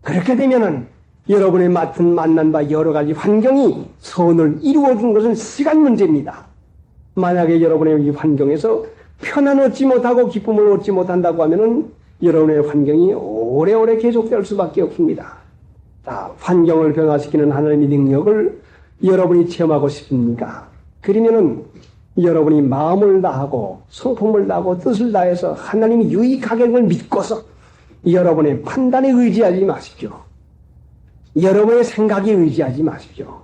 그렇게 되면은 여러분의 만난 바 여러 가지 환경이 선을 이루어준 것은 시간 문제입니다. 만약에 여러분의 이 환경에서 편안 얻지 못하고 기쁨을 얻지 못한다고 하면은 여러분의 환경이 오래오래 계속될 수밖에 없습니다. 자, 환경을 변화시키는 하나님의 능력을 여러분이 체험하고 싶습니까? 그러면은 여러분이 마음을 다하고 성품을 다하고 뜻을 다해서 하나님이 유익하게 걸 믿고서 여러분의 판단에 의지하지 마십시오. 여러분의 생각에 의지하지 마십시오.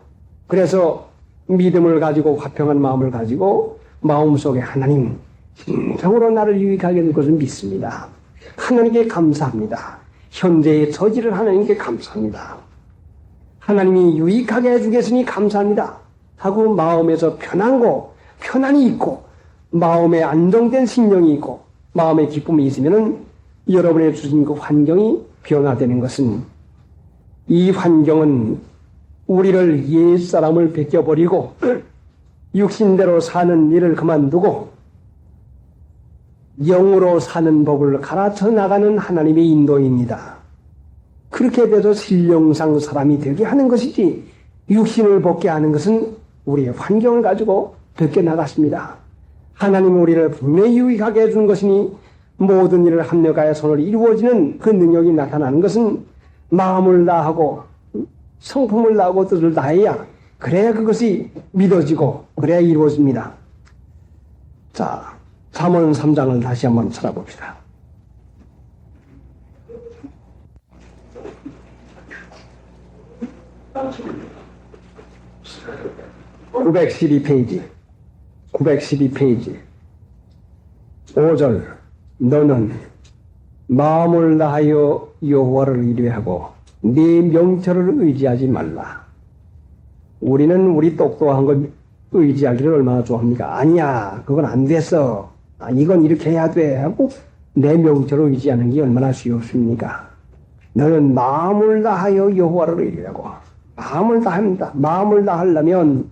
그래서 믿음을 가지고 화평한 마음을 가지고 마음속에 하나님 진정으로 나를 유익하게 될 것을 믿습니다. 하나님께 감사합니다. 현재의 처지를 하나님께 감사합니다. 하나님이 유익하게 해주겠으니 감사합니다 하고 마음에서 편안이 있고 마음에 안정된 심령이 있고 마음에 기쁨이 있으면 여러분의 주신 그 환경이 변화되는 것은 이 환경은 우리를 옛사람을 벗겨버리고 육신대로 사는 일을 그만두고 영으로 사는 법을 가르쳐 나가는 하나님의 인도입니다. 그렇게 돼서 신령상 사람이 되게 하는 것이지 육신을 벗게 하는 것은 우리의 환경을 가지고 벗겨나갔습니다. 하나님은 우리를 분명히 유익하게 해준 것이니 모든 일을 합력하여 손을 이루어지는 그 능력이 나타나는 것은 마음을 다하고 성품을 다하고 뜻을 다해야 그래야 그것이 믿어지고 그래야 이루어집니다. 자, 잠언 3장을 다시 한번 찾아봅시다. (912페이지) 912페이지 5절 너는 마음을 다하여 여호와를 의뢰하고 네 명철을 의지하지 말라. 우리는 우리 똑똑한 걸 의지하기를 얼마나 좋아합니까? 아니야, 그건 안 됐어. 이건 이렇게 해야 돼 하고 내 명철을 의지하는 게 얼마나 쉬웠습니까? 너는 마음을 다하여 여호와를 의뢰하고 마음을 다합니다. 마음을 다하려면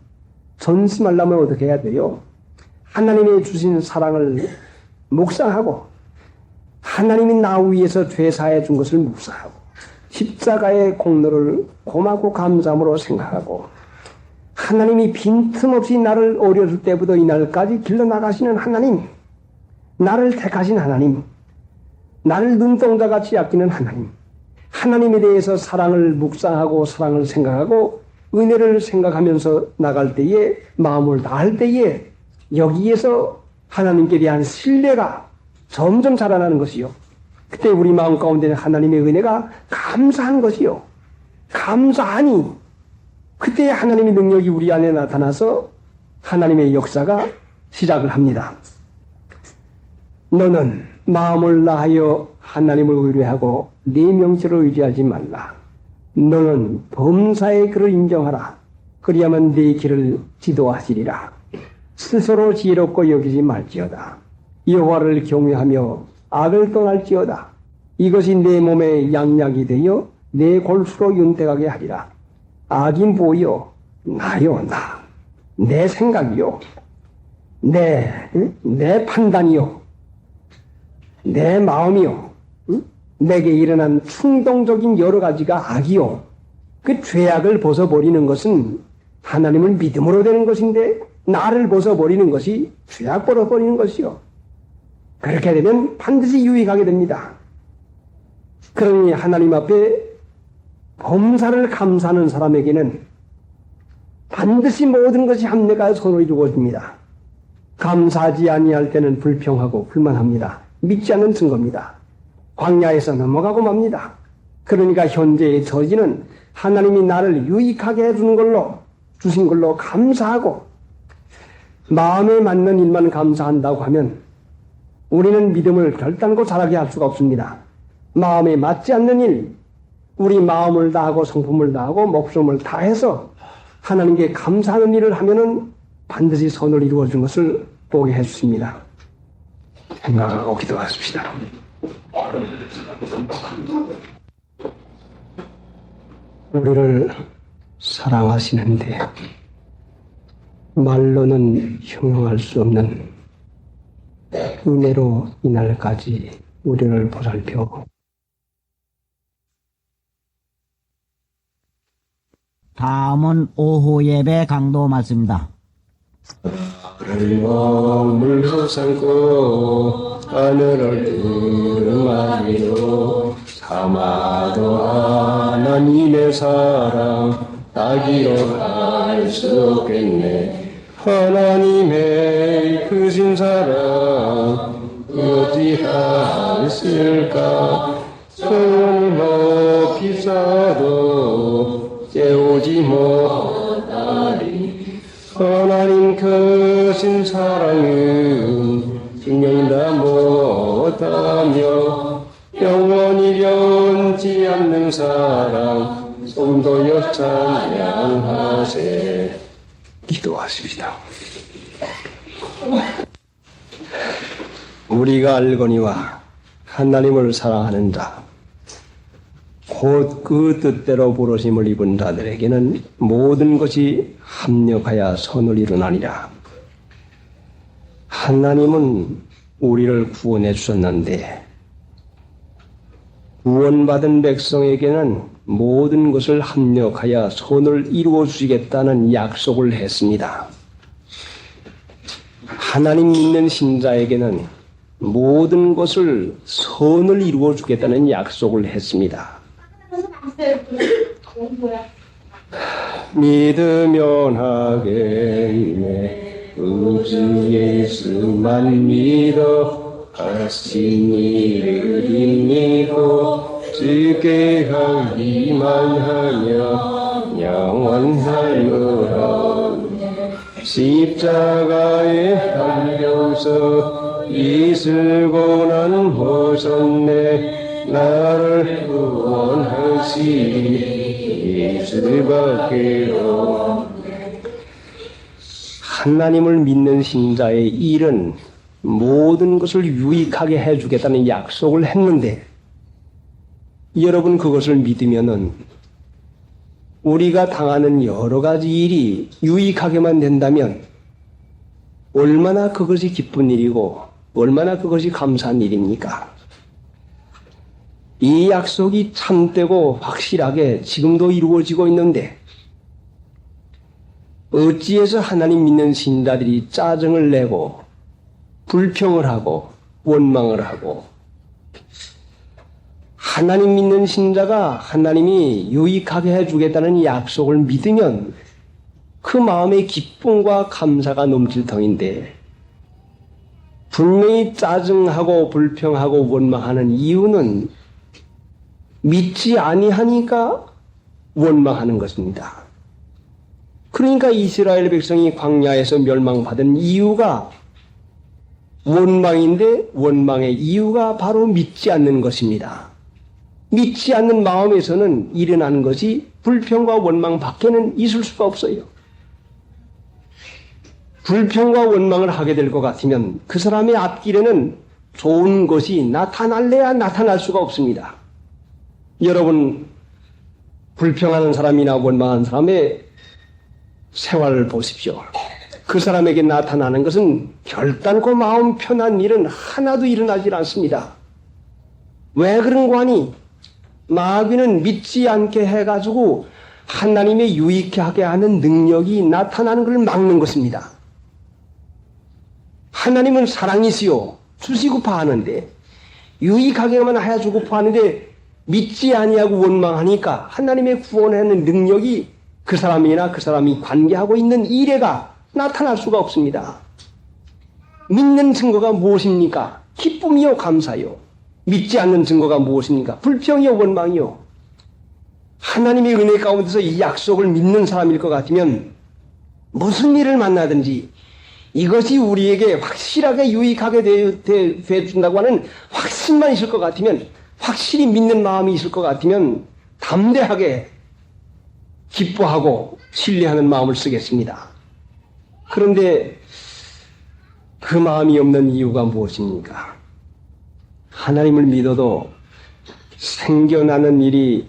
전심하려면 어떻게 해야 돼요? 하나님이 주신 사랑을 묵상하고 하나님이 나 위해서 죄사해 준 것을 묵상하고 십자가의 공로를 고맙고 감사함으로 생각하고 하나님이 빈틈없이 나를 어렸을 때부터 이날까지 길러나가시는 하나님, 나를 택하신 하나님, 나를 눈동자같이 아끼는 하나님, 하나님에 대해서 사랑을 묵상하고 사랑을 생각하고 은혜를 생각하면서 나갈 때에 마음을 다할 때에 여기에서 하나님께 대한 신뢰가 점점 자라나는 것이요. 그때 우리 마음 가운데 하나님의 은혜가 감사한 것이요. 감사하니 그때 하나님의 능력이 우리 안에 나타나서 하나님의 역사가 시작을 합니다. 너는 마음을 다하여 하나님을 의뢰하고 네 명철을 의지하지 말라. 너는 범사의 그를 인정하라. 그리하면 네 길을 지도하시리라. 스스로 지혜롭고 여기지 말지어다. 여호와를 경외하며 악을 떠날지어다. 이것이 내 몸에 양약이 되어 내 골수로 윤택하게 하리라. 악이 뭐요? 나요, 나. 내 생각이요. 내 판단이요. 내 마음이요. 내게 일어난 충동적인 여러 가지가 악이요. 그 죄악을 벗어버리는 것은 하나님을 믿음으로 되는 것인데, 나를 벗어버리는 것이 죄악 벗어버리는 것이요. 그렇게 되면 반드시 유익하게 됩니다. 그러니 하나님 앞에 범사를 감사하는 사람에게는 반드시 모든 것이 합력하여 손을 이루어집니다. 감사하지 아니할 때는 불평하고 불만합니다. 믿지 않는 증거입니다. 광야에서 넘어가고 맙니다. 그러니까 현재의 처지는 하나님이 나를 유익하게 주신 걸로 감사하고 마음에 맞는 일만 감사한다고 하면 우리는 믿음을 결단코 자라게 할 수가 없습니다. 마음에 맞지 않는 일, 우리 마음을 다하고 성품을 다하고 목숨을 다해서 하나님께 감사하는 일을 하면은 반드시 선을 이루어준 것을 보게 해주십니다. 생각하고 기도하십시다. 우리를 사랑하시는데 말로는 형용할 수 없는 은혜로 이날까지 우리를 보살펴 다음은 오후 예배 강도 말씀입니다. 하늘을 머물러 삼고 하늘을 두루마리로 삼아도 하나님의 사랑 따기로 할 수 없겠네. 하나님의 크신 사랑 어찌하였을까. 성 높이 쌓아도 깨우지 못하리. 하나님 크신 사랑은 증명다 못하며 영원히 변치 않는 사랑 성도여 찬양하세. 기도하십시다. 우리가 알거니와 하나님을 사랑하는 자, 곧 그 뜻대로 부르심을 입은 자들에게는 모든 것이 합력하여 선을 이루나니라. 하나님은 우리를 구원해 주셨는데 구원받은 백성에게는 모든 것을 합력하여 선을 이루어 주시겠다는 약속을 했습니다. 하나님 믿는 신자에게는 모든 것을 선을 이루어 주겠다는 약속을 했습니다. 믿으면 하겠네. 주 예수만 믿어 하신 일을 인내고 주께 하기만 하며 영원하리라. 십자가에 달려서 이슬고 난 보셨네. 나를 구원하시리 예수밖에로. 하나님을 믿는 신자의 일은 모든 것을 유익하게 해주겠다는 약속을 했는데 여러분 그것을 믿으면은 우리가 당하는 여러 가지 일이 유익하게만 된다면 얼마나 그것이 기쁜 일이고 얼마나 그것이 감사한 일입니까? 이 약속이 참되고 확실하게 지금도 이루어지고 있는데 어찌해서 하나님 믿는 신자들이 짜증을 내고 불평을 하고 원망을 하고 하나님 믿는 신자가 하나님이 유익하게 해주겠다는 약속을 믿으면 그 마음에 기쁨과 감사가 넘칠 터인데 분명히 짜증하고 불평하고 원망하는 이유는 믿지 아니하니까 원망하는 것입니다. 그러니까 이스라엘 백성이 광야에서 멸망받은 이유가 원망인데 원망의 이유가 바로 믿지 않는 것입니다. 믿지 않는 마음에서는 일어나는 것이 불평과 원망 밖에는 있을 수가 없어요. 불평과 원망을 하게 될 것 같으면 그 사람의 앞길에는 좋은 것이 나타날래야 나타날 수가 없습니다. 여러분, 불평하는 사람이나 원망하는 사람의 생활을 보십시오. 그 사람에게 나타나는 것은 결단코 마음 편한 일은 하나도 일어나질 않습니다. 왜 그런 거 하니? 마귀는 믿지 않게 해가지고 하나님의 유익하게 하는 능력이 나타나는 것을 막는 것입니다. 하나님은 사랑이시요 주시고파 하는데 유익하게만 해주고파 하는데 믿지 아니하고 원망하니까 하나님의 구원하는 능력이 그 사람이나 그 사람이 관계하고 있는 일에가 나타날 수가 없습니다. 믿는 증거가 무엇입니까? 기쁨이요 감사요. 믿지 않는 증거가 무엇입니까? 불평이요 원망이요. 하나님의 은혜 가운데서 이 약속을 믿는 사람일 것 같으면 무슨 일을 만나든지 이것이 우리에게 확실하게 유익하게 되어준다고 하는 확신만 있을 것 같으면, 확실히 믿는 마음이 있을 것 같으면 담대하게 기뻐하고 신뢰하는 마음을 쓰겠습니다. 그런데 그 마음이 없는 이유가 무엇입니까? 하나님을 믿어도 생겨나는 일이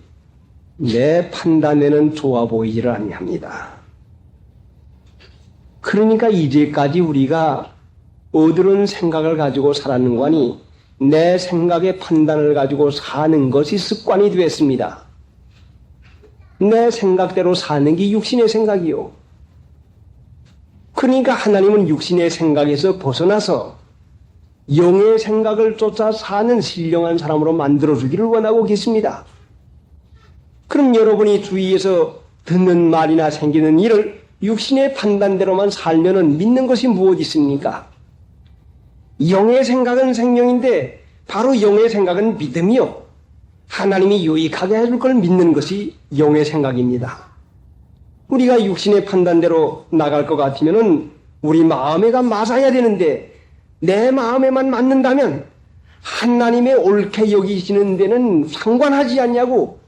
내 판단에는 좋아 보이지를 아니합니다. 그러니까 이제까지 우리가 어두운 생각을 가지고 살았는 거니 내 생각의 판단을 가지고 사는 것이 습관이 되었습니다. 내 생각대로 사는 게 육신의 생각이요. 그러니까 하나님은 육신의 생각에서 벗어나서 영의 생각을 쫓아 사는 신령한 사람으로 만들어주기를 원하고 계십니다. 그럼 여러분이 주위에서 듣는 말이나 생기는 일을 육신의 판단대로만 살면은 믿는 것이 무엇 있습니까? 영의 생각은 생명인데 바로 영의 생각은 믿음이요. 하나님이 유익하게 해줄 걸 믿는 것이 영의 생각입니다. 우리가 육신의 판단대로 나갈 것 같으면은 우리 마음에가 맞아야 되는데 내 마음에만 맞는다면 하나님의 옳게 여기시는 데는 상관하지 않냐고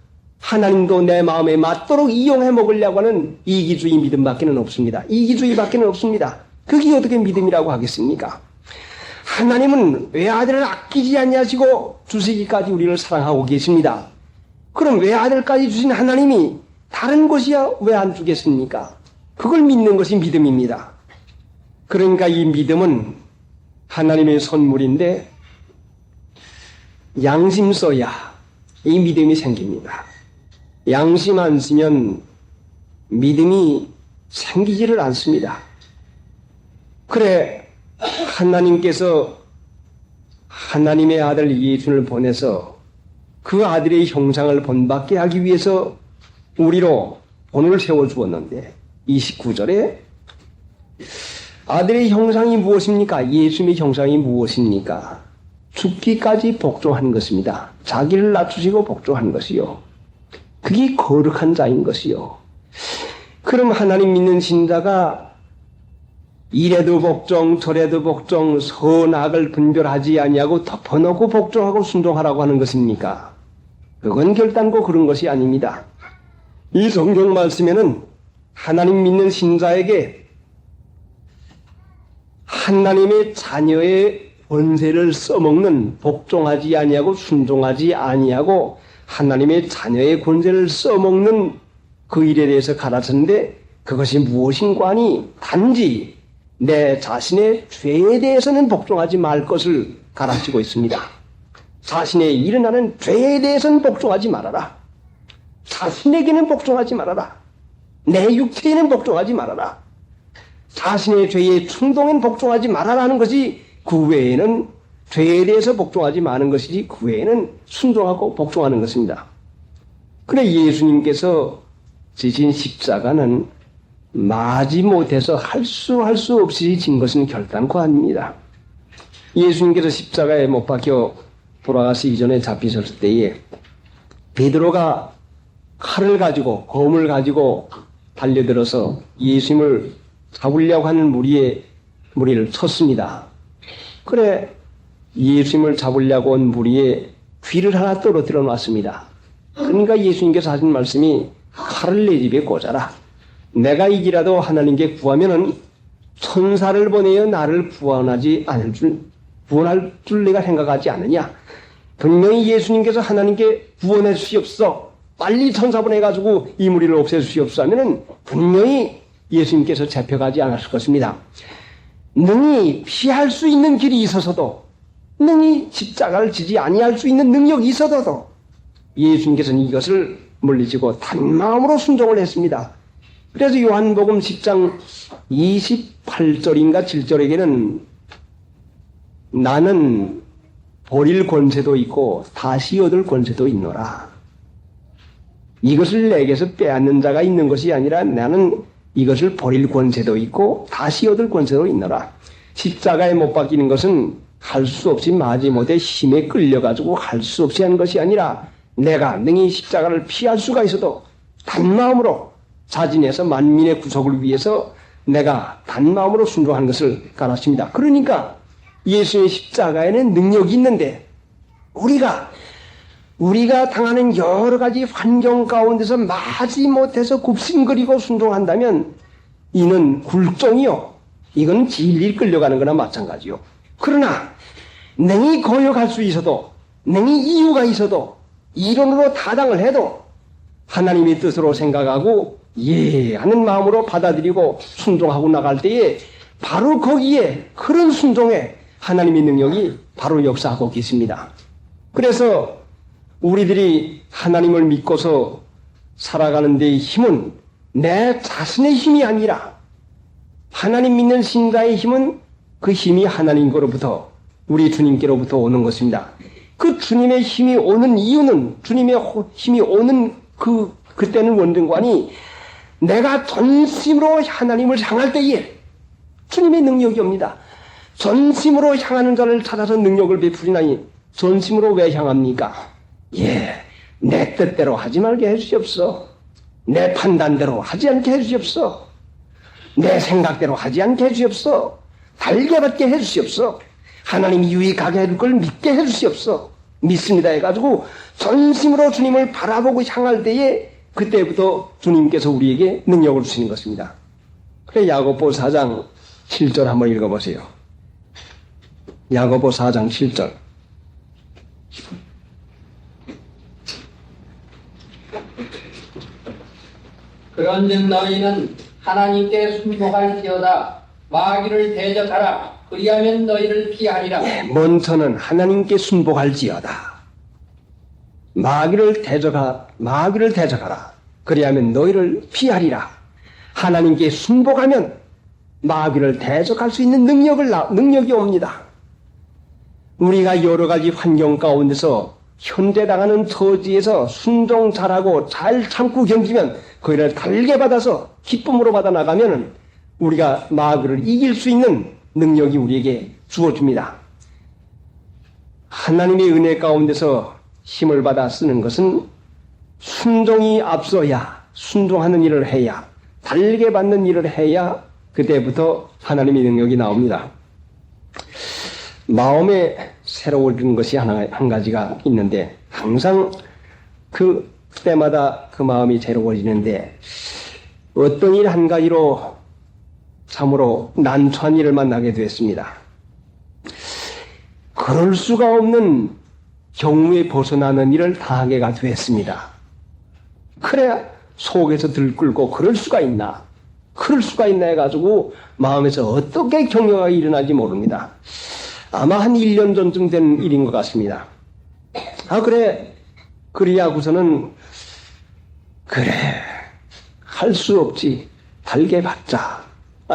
하나님도 내 마음에 맞도록 이용해 먹으려고 하는 이기주의 믿음밖에는 없습니다. 이기주의밖에는 없습니다. 그게 어떻게 믿음이라고 하겠습니까? 하나님은 외아들을 아끼지 아니하시고 주시기까지 우리를 사랑하고 계십니다. 그럼 외아들까지 주신 하나님이 다른 것이야 왜 안 주겠습니까? 그걸 믿는 것이 믿음입니다. 그러니까 이 믿음은 하나님의 선물인데 양심 써야 이 믿음이 생깁니다. 양심 안 쓰면 믿음이 생기지를 않습니다. 그래 하나님께서 하나님의 아들 예수를 보내서 그 아들의 형상을 본받게 하기 위해서 우리로 본을 세워주었는데 29절에 아들의 형상이 무엇입니까? 예수님의 형상이 무엇입니까? 죽기까지 복종한 것입니다. 자기를 낮추시고 복종한 것이요. 그게 거룩한 자인 것이요. 그럼 하나님 믿는 신자가 이래도 복종 저래도 복종 선악을 분별하지 아니하고 덮어놓고 복종하고 순종하라고 하는 것입니까? 그건 결단코 그런 것이 아닙니다. 이 성경 말씀에는 하나님 믿는 신자에게 하나님의 자녀의 권세를 써먹는 복종하지 아니하고 순종하지 아니하고 하나님의 자녀의 권세를 써먹는 그 일에 대해서 가르쳤는데 그것이 무엇인가 하니 단지 내 자신의 죄에 대해서는 복종하지 말 것을 가르치고 있습니다. 자신의 일어나는 죄에 대해서는 복종하지 말아라. 자신에게는 복종하지 말아라. 내 육체에는 복종하지 말아라. 자신의 죄의 충동에는 복종하지 말아라는 것이 그 외에는 죄에 대해서 복종하지 마는 것이지 그 외에는 순종하고 복종하는 것입니다. 그래 예수님께서 지신 십자가는 마지못해서 할 수 없이 진 것은 결단코 아닙니다. 예수님께서 십자가에 못 박혀 돌아가시기 전에 잡히셨을 때에 베드로가 칼을 가지고 검을 가지고 달려들어서 예수님을 잡으려고 하는 무리를 쳤습니다. 그래 예수님을 잡으려고 온 무리에 귀를 하나 떨어뜨려 놨습니다. 그러니까 예수님께서 하신 말씀이 칼을 내 집에 꽂아라. 내가 이기라도 하나님께 구하면은 천사를 보내어 나를 구원할 줄 내가 생각하지 않느냐. 분명히 예수님께서 하나님께 구원해 주시옵소서, 빨리 천사 보내가지고 이 무리를 없애 주시옵소서 하면은 분명히 예수님께서 잡혀가지 않았을 것입니다. 능히 피할 수 있는 길이 있어서도, 능히 십자가를 지지 아니할 수 있는 능력이 있어도 예수님께서는 이것을 물리치고 단마음으로 순종을 했습니다. 그래서 요한복음 10장 28절인가 7절에게는 나는 버릴 권세도 있고 다시 얻을 권세도 있노라. 이것을 내게서 빼앗는 자가 있는 것이 아니라 나는 이것을 버릴 권세도 있고 다시 얻을 권세도 있노라. 십자가에 못 박히는 것은 할 수 없이 마지못해 힘에 끌려가지고 할 수 없이 하는 것이 아니라 내가 능히 십자가를 피할 수가 있어도 단마음으로 자진해서 만민의 구속을 위해서 내가 단마음으로 순종하는 것을 가르칩니다. 그러니까 예수의 십자가에는 능력이 있는데 우리가 당하는 여러 가지 환경 가운데서 마지못해서 굽신거리고 순종한다면 이는 굴종이요, 이건 진리를 끌려가는 거나 마찬가지요. 그러나 능히 거역할 수 있어도, 능히 이유가 있어도, 이론으로 타당을 해도 하나님의 뜻으로 생각하고 예 하는 마음으로 받아들이고 순종하고 나갈 때에 바로 거기에, 그런 순종에 하나님의 능력이 바로 역사하고 계십니다. 그래서 우리들이 하나님을 믿고서 살아가는 데의 힘은 내 자신의 힘이 아니라 하나님 믿는 신자의 힘은 그 힘이 하나님께로부터, 우리 주님께로부터 오는 것입니다. 그 주님의 힘이 오는 이유는, 주님의 힘이 오는 그때는 원등관이 내가 전심으로 하나님을 향할 때에 주님의 능력이 옵니다. 전심으로 향하는 자를 찾아서 능력을 베푸리나니 전심으로 왜 향합니까? 예, 내 뜻대로 하지 말게 해주시옵소서. 내 판단대로 하지 않게 해주시옵소서. 내 생각대로 하지 않게 해주시옵소서. 달게 받게 해주시옵소서. 하나님이 유익하게 해줄 걸 믿게 해주시옵소서. 믿습니다 해가지고 전심으로 주님을 바라보고 향할 때에 그때부터 주님께서 우리에게 능력을 주시는 것입니다. 그래, 야고보 4장 7절 한번 읽어보세요. 야고보 4장 7절. 그런즉 너희는 하나님께 순복할지어다. 마귀를 대적하라. 그리하면 너희를 피하리라. 먼저는 하나님께 순복할지어다. 마귀를 대적하라. 그리하면 너희를 피하리라. 하나님께 순복하면 마귀를 대적할 수 있는 능력이 옵니다. 우리가 여러 가지 환경 가운데서 현재 당하는 처지에서 순종 잘하고 잘 참고 견디면 그를 달게 받아서 기쁨으로 받아 나가면 우리가 마귀를 이길 수 있는 능력이 우리에게 주어집니다. 하나님의 은혜 가운데서 힘을 받아 쓰는 것은 순종이 앞서야, 순종하는 일을 해야, 달게 받는 일을 해야 그때부터 하나님의 능력이 나옵니다. 마음에 새로워지는 것이 한 가지가 있는데 항상 그때마다 그 마음이 새로워지는데 어떤 일 한 가지로 참으로 난처한 일을 만나게 됐습니다. 그럴 수가 없는 경우에 벗어나는 일을 당하게가 됐습니다. 그래야 속에서 들끓고 그럴 수가 있나 해가지고 마음에서 어떻게 경영가 일어나지 모릅니다. 아마 한 1년 전쯤 된 일인 것 같습니다. 그리하고서는 할 수 없지, 달게 받자.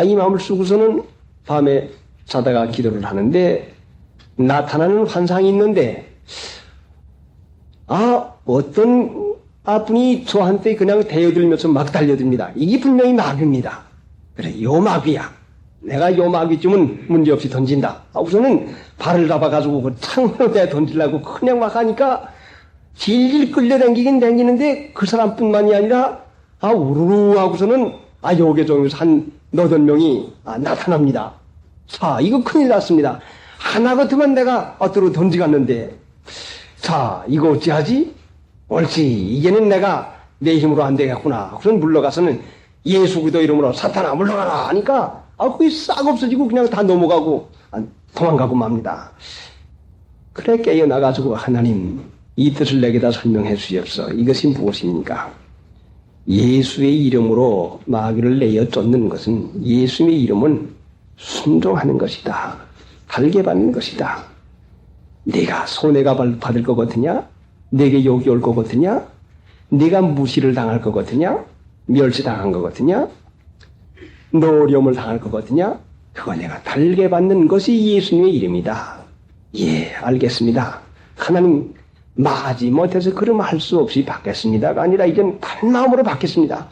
이 마음을 쓰고서는 밤에 자다가 기도를 하는데 나타나는 환상이 있는데 어떤 분이 저한테 그냥 대어들면서 막 달려듭니다. 이게 분명히 마귀입니다. 그래, 요 마귀야. 내가 요 마귀쯤은 문제없이 던진다. 우선은 발을 잡아가지고 그 창문으로 내가 던지려고 그냥 막 하니까 질질 끌려당기긴 당기는데 그 사람뿐만이 아니라 우르르 하고서는 요게 종에서 한 8명이 나타납니다. 자, 이거 큰일 났습니다. 하나 같으면 내가 어디로 던지갔는데 자, 이거 어찌하지? 옳지, 이제는 내가 내 힘으로 안 되겠구나. 그래서 물러가서는 예수 그리스도 이름으로 사탄아 물러가라 하니까 그게 싹 없어지고 그냥 다 넘어가고 도망가고 맙니다. 그래 깨어나가지고 하나님 이 뜻을 내게다 설명해 주시옵소서. 이것이 무엇입니까? 예수의 이름으로 마귀를 내어 쫓는 것은 예수의 이름은 순종하는 것이다. 달게 받는 것이다. 네가 손해가 받을 것 같으냐? 내게 욕이 올 것 같으냐? 네가 무시를 당할 것 같으냐? 멸시당한 것 같으냐? 너 어려움을 당할 것 같으냐? 그거 내가 달게 받는 것이 예수님의 이름이다. 예, 알겠습니다. 하나님 마지 못해서 그럼 할 수 없이 받겠습니다가 아니라 이젠 단 마음으로 받겠습니다.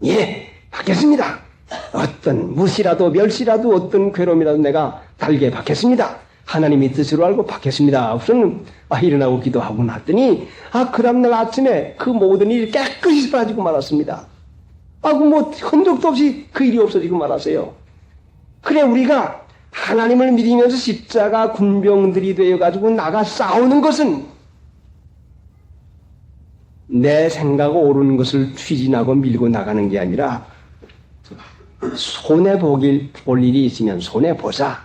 예, 받겠습니다. 어떤 무시라도 멸시라도 어떤 괴로움이라도 내가 달게 받겠습니다. 하나님의 뜻으로 알고 받겠습니다. 우선 일어나고 기도하고 났더니 그 다음날 아침에 그 모든 일이 깨끗이 사라지고 말았습니다. 흔적도 없이 그 일이 없어지고 말았어요. 그래 우리가 하나님을 믿으면서 십자가 군병들이 되어가지고 나가 싸우는 것은 내 생각 옳은 것을 추진하고 밀고 나가는 게 아니라 손해볼 일이 있으면 손해보자.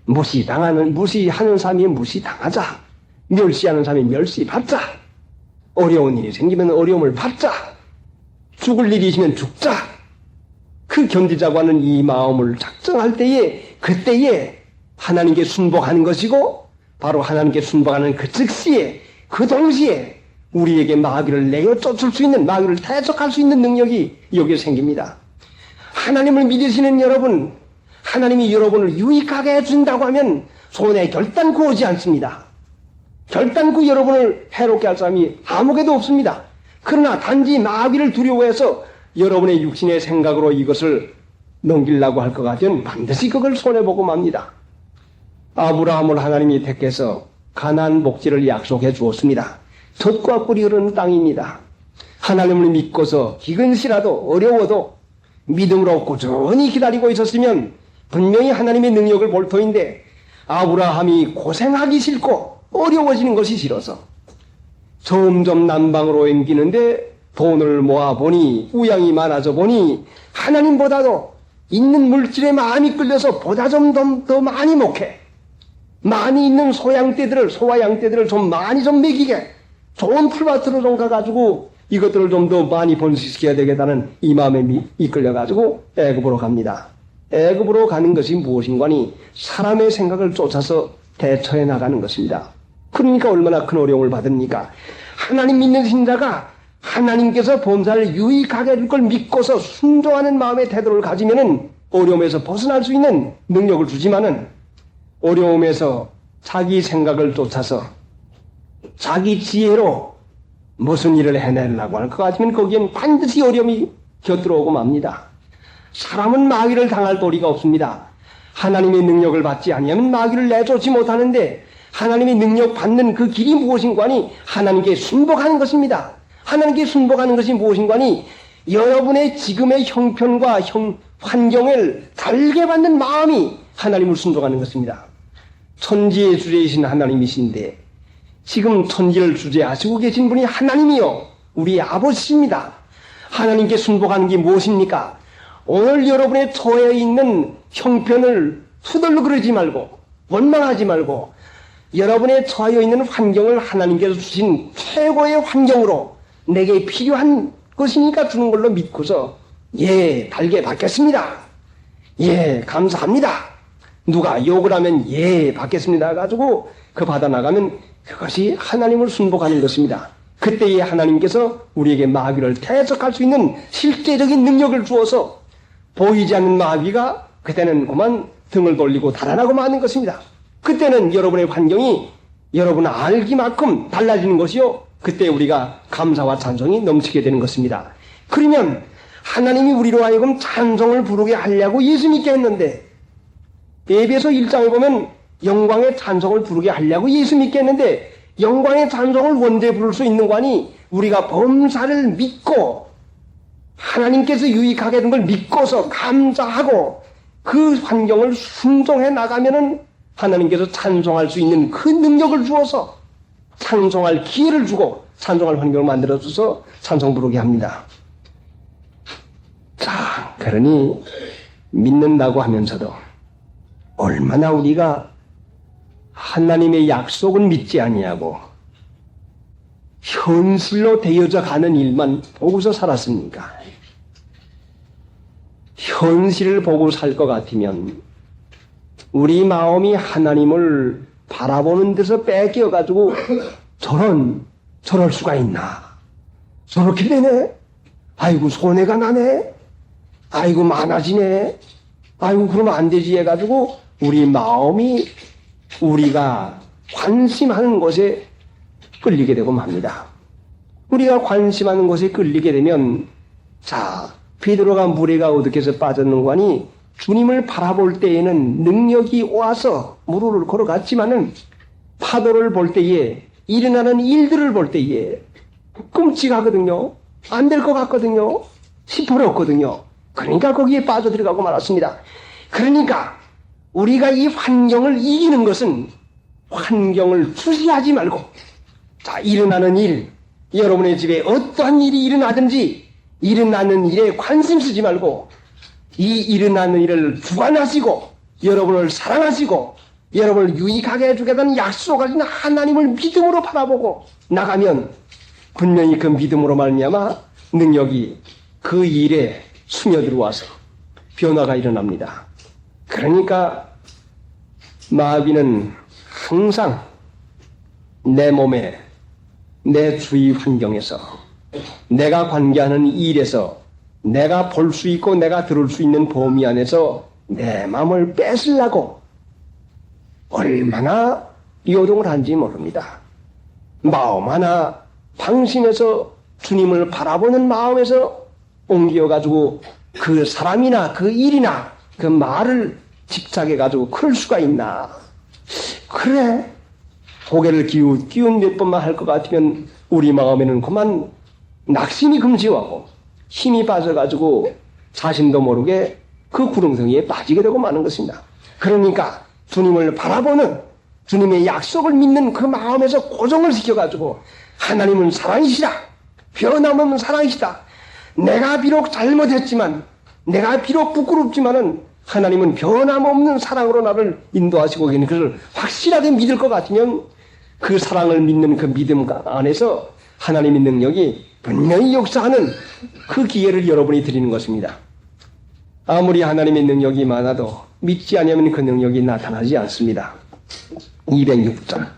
무시하는 사람이 무시당하자. 멸시하는 사람이 멸시받자. 어려운 일이 생기면 어려움을 받자. 죽을 일이 있으면 죽자. 그 견디자고 하는 이 마음을 작정할 때에 그때에 하나님께 순복하는 것이고 바로 하나님께 순복하는 그 즉시에 그 동시에 우리에게 마귀를 내어 쫓을 수 있는 마귀를 대적할 수 있는 능력이 여기에 생깁니다. 하나님을 믿으시는 여러분, 하나님이 여러분을 유익하게 해준다고 하면 손에 결단코 오지 않습니다. 결단코 여러분을 해롭게 할 사람이 아무개도 없습니다. 그러나 단지 마귀를 두려워해서 여러분의 육신의 생각으로 이것을 넘기려고 할 것 같으면 반드시 그걸 손해보고 맙니다. 아브라함을 하나님이 택해서 가나안 복지를 약속해 주었습니다. 젖과 꿀이 흐르는 땅입니다. 하나님을 믿고서 기근시라도 어려워도 믿음으로 꾸준히 기다리고 있었으면 분명히 하나님의 능력을 볼 터인데 아브라함이 고생하기 싫고 어려워지는 것이 싫어서 점점 남방으로 옮기는데 돈을 모아보니 우양이 많아져 보니 하나님보다도 있는 물질에 마음이 끌려서 보다 좀 더 많이 먹해. 많이 있는 소와양떼들을 좀 많이 좀 먹이게 좋은 풀밭으로 좀 가가지고 이것들을 좀 더 많이 번식시켜야 되겠다는 이 마음에 이끌려가지고 애굽으로 갑니다. 애굽으로 가는 것이 무엇인가니 사람의 생각을 쫓아서 대처해 나가는 것입니다. 그러니까 얼마나 큰 어려움을 받습니까? 하나님 믿는 신자가 하나님께서 범사를 유익하게 해줄 걸 믿고서 순종하는 마음의 태도를 가지면은 어려움에서 벗어날 수 있는 능력을 주지만은 어려움에서 자기 생각을 쫓아서 자기 지혜로 무슨 일을 해내려고 할 것 같으면 거기엔 반드시 어려움이 곁들어오고 맙니다. 사람은 마귀를 당할 도리가 없습니다. 하나님의 능력을 받지 아니하면 마귀를 내쫓지 못하는데 하나님의 능력 받는 그 길이 무엇인가니 하나님께 순복하는 것입니다. 하나님께 순복하는 것이 무엇인가니 여러분의 지금의 형편과 환경을 달게 받는 마음이 하나님을 순종하는 것입니다. 천지의 주제이신 하나님이신데 지금 천지를 주재하시고 계신 분이 하나님이요 우리 아버지입니다. 하나님께 순복하는 게 무엇입니까? 오늘 여러분의 처해 있는 형편을 투덜로 그러지 말고 원망하지 말고 여러분의 처해 있는 환경을 하나님께서 주신 최고의 환경으로 내게 필요한 것이니까 주는 걸로 믿고서 예 달게 받겠습니다. 예 감사합니다. 누가 욕을 하면 예 받겠습니다 해가지고 그 받아 나가면 그것이 하나님을 순복하는 것입니다. 그때에 하나님께서 우리에게 마귀를 대적할 수 있는 실제적인 능력을 주어서 보이지 않는 마귀가 그때는 그만 등을 돌리고 달아나고 마는 것입니다. 그때는 여러분의 환경이 여러분 알기만큼 달라지는 것이요. 그때 우리가 감사와 찬송이 넘치게 되는 것입니다. 그러면 하나님이 우리로 하여금 찬송을 부르게 하려고 예수 믿게 했는데 에베소 1장에 보면 영광의 찬송을 부르게 하려고 예수 믿게 했는데 영광의 찬송을 언제 부를 수 있는 거니 우리가 범사를 믿고 하나님께서 유익하게 된 걸 믿고서 감사하고 그 환경을 순종해 나가면은 하나님께서 찬송할 수 있는 그 능력을 주어서 찬송할 기회를 주고 찬송할 환경을 만들어줘서 찬송 부르게 합니다. 자, 그러니 믿는다고 하면서도 얼마나 우리가 하나님의 약속은 믿지 아니하고 현실로 되어져 가는 일만 보고서 살았습니까? 현실을 보고 살 것 같으면 우리 마음이 하나님을 바라보는 데서 뺏겨가지고 저럴 수가 있나? 저렇게 되네? 아이고, 손해가 나네? 아이고, 많아지네? 아이고, 그러면 안 되지 해가지고 우리 마음이 우리가 관심하는 것에 끌리게 되고 맙니다. 우리가 관심하는 것에 끌리게 되면, 자, 베드로가 물에 어떻게 빠졌는가니 주님을 바라볼 때에는 능력이 와서 무릎을 걸어갔지만은 파도를 볼 때에 일어나는 일들을 볼 때에 끔찍하거든요. 안 될 것 같거든요. 시퍼렇거든요. 그러니까 거기에 빠져들어가고 말았습니다. 그러니까 우리가 이 환경을 이기는 것은 환경을 주시하지 말고, 자, 일어나는 일, 여러분의 집에 어떠한 일이 일어나든지 일어나는 일에 관심 쓰지 말고 이 일어나는 일을 주관하시고 여러분을 사랑하시고 여러분을 유익하게 해주겠다는 약속하신 하나님을 믿음으로 바라보고 나가면 분명히 그 믿음으로 말미암아 능력이 그 일에 스며들어와서 변화가 일어납니다. 그러니까 마귀는 항상 내 몸에, 내 주위 환경에서, 내가 관계하는 일에서, 내가 볼 수 있고 내가 들을 수 있는 범위 안에서 내 마음을 뺏으려고 얼마나 요동을 하는지 모릅니다. 마음 하나 방심해서 주님을 바라보는 마음에서 옮겨가지고 그 사람이나 그 일이나 그 말을 집착해가지고 그럴 수가 있나? 그래, 고개를 기운 몇 번만 할 것 같으면 우리 마음에는 그만 낙심이 금지하고 힘이 빠져가지고 자신도 모르게 그 구렁텅이에 빠지게 되고 마는 것입니다. 그러니까 주님을 바라보는, 주님의 약속을 믿는 그 마음에서 고정을 시켜가지고 하나님은 사랑이시다, 변함없는 사랑이시다, 내가 비록 잘못했지만, 내가 비록 부끄럽지만은 하나님은 변함없는 사랑으로 나를 인도하시고 계신 것을 확실하게 믿을 것 같으면 그 사랑을 믿는 그 믿음 안에서 하나님의 능력이 분명히 역사하는 그 기회를 여러분이 드리는 것입니다. 아무리 하나님의 능력이 많아도 믿지 않으면 그 능력이 나타나지 않습니다. 206장.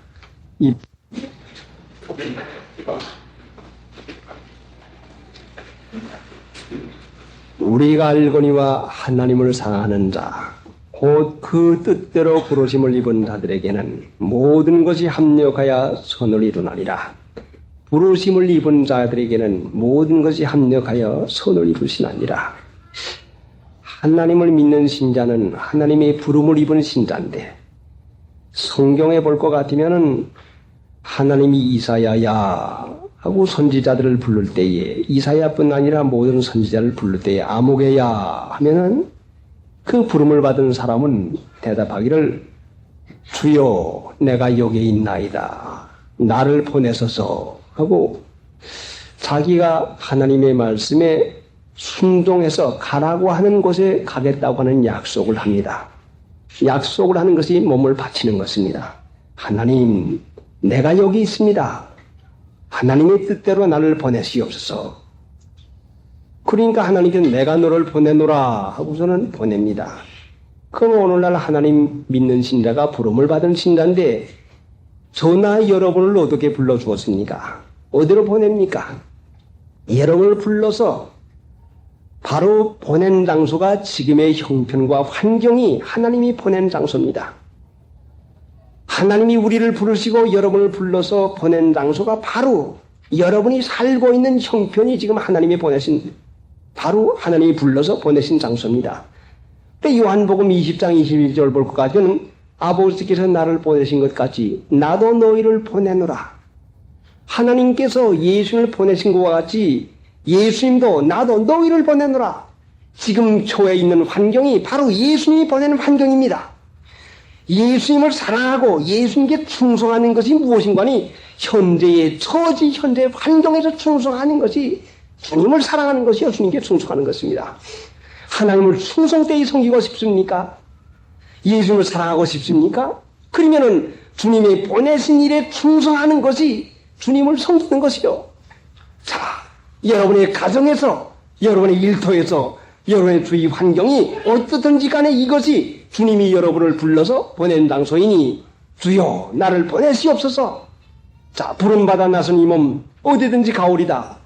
우리가 알거니와 하나님을 사랑하는 자, 곧 그 뜻대로 부르심을 입은 자들에게는 모든 것이 합력하여 선을 이루나니라. 부르심을 입은 자들에게는 모든 것이 합력하여 선을 이루시나니라. 하나님을 믿는 신자는 하나님의 부름을 입은 신자인데, 성경에 볼 것 같으면은 하나님이 이사야야 하고 선지자들을 부를 때에, 이사야뿐 아니라 모든 선지자를 부를 때에 아모개야 하면은 그 부름을 받은 사람은 대답하기를 주여 내가 여기 있나이다, 나를 보내소서 하고 자기가 하나님의 말씀에 순종해서 가라고 하는 곳에 가겠다고 하는 약속을 합니다. 약속을 하는 것이 몸을 바치는 것입니다. 하나님, 내가 여기 있습니다. 하나님의 뜻대로 나를 보내시옵소서. 그러니까 하나님께서 내가 너를 보내노라 하고서는 보냅니다. 그럼 오늘날 하나님 믿는 신자가 부름을 받은 신자인데 저나 여러분을 어떻게 불러주었습니까? 어디로 보냅니까? 여러분을 불러서 바로 보낸 장소가 지금의 형편과 환경이 하나님이 보낸 장소입니다. 하나님이 우리를 부르시고 여러분을 불러서 보낸 장소가 바로 여러분이 살고 있는 형편이 지금 하나님이 보내신, 바로 하나님이 불러서 보내신 장소입니다. 요한복음 20장 21절 볼 것 같으면 아버지께서 나를 보내신 것 같이 나도 너희를 보내노라. 하나님께서 예수님을 보내신 것과 같이 예수님도 나도 너희를 보내노라. 지금 처해 있는 환경이 바로 예수님이 보내는 환경입니다. 예수님을 사랑하고 예수님께 충성하는 것이 무엇인가니 현재의 처지, 현재의 환경에서 충성하는 것이 주님을 사랑하는 것이요 주님께 충성하는 것입니다. 하나님을 충성되이 섬기고 싶습니까? 예수님을 사랑하고 싶습니까? 그러면은 주님이 보내신 일에 충성하는 것이 주님을 섬기는 것이요. 자, 여러분의 가정에서, 여러분의 일터에서, 여러분의 주위 환경이 어떻든지 간에 이것이 주님이 여러분을 불러서 보낸 장소이니 주여 나를 보내시옵소서. 자, 부름받아 나선 이 몸 어디든지 가오리다.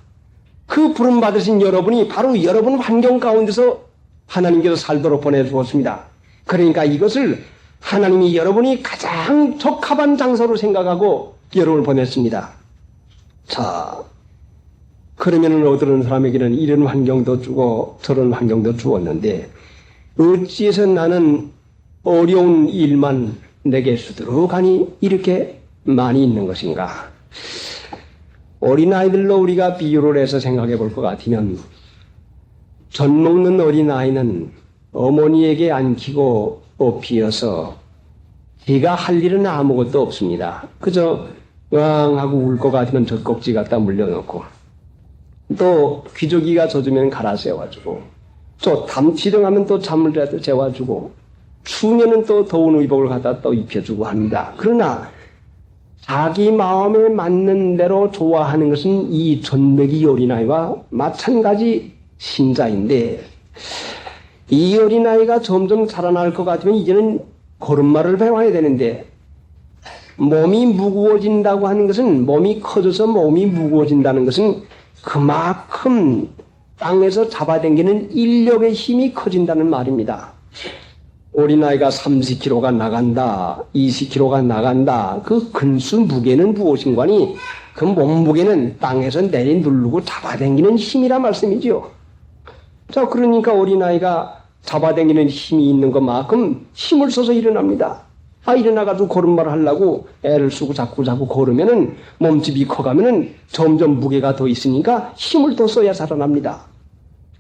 그 부름받으신 여러분이 바로 여러분 환경 가운데서 하나님께서 살도록 보내주었습니다. 그러니까 이것을 하나님이 여러분이 가장 적합한 장소로 생각하고 여러분을 보냈습니다. 자, 그러면은 어떤 사람에게는 이런 환경도 주고 저런 환경도 주었는데 어찌해서 나는 어려운 일만 내게 수두룩하니 이렇게 많이 있는 것인가? 어린아이들로 우리가 비유를 해서 생각해 볼 것 같으면 젖 먹는 어린아이는 어머니에게 안기고 업히어서 제가 할 일은 아무것도 없습니다. 그저 왕 하고 울 것 같으면 젖꼭지 갖다 물려놓고 또 귀저귀가 젖으면 갈아 세워주고 또 담치등하면 또 잠을 재워주고 추우면은 또 더운 의복을 갖다 또 입혀주고 합니다. 그러나 자기 마음에 맞는 대로 좋아하는 것은 이 젖먹이 어린아이와 마찬가지 신자인데 이 어린아이가 점점 자라날 것 같으면 이제는 걸음마를 배워야 되는데 몸이 무거워진다고 하는 것은 몸이 커져서 몸이 무거워진다는 것은 그만큼 땅에서 잡아당기는 인력의 힘이 커진다는 말입니다. 어린아이가 30kg가 나간다, 20kg가 나간다. 그 근수 무게는 무엇인가니 그 몸무게는 땅에서 내리 누르고 잡아당기는 힘이란 말씀이지요. 자, 그러니까 어린아이가 잡아당기는 힘이 있는 것만큼 힘을 써서 일어납니다. 일어나가지고 걸음마를 하려고 애를 쓰고 자꾸 걸으면은 몸집이 커가면은 점점 무게가 더 있으니까 힘을 더 써야 살아납니다.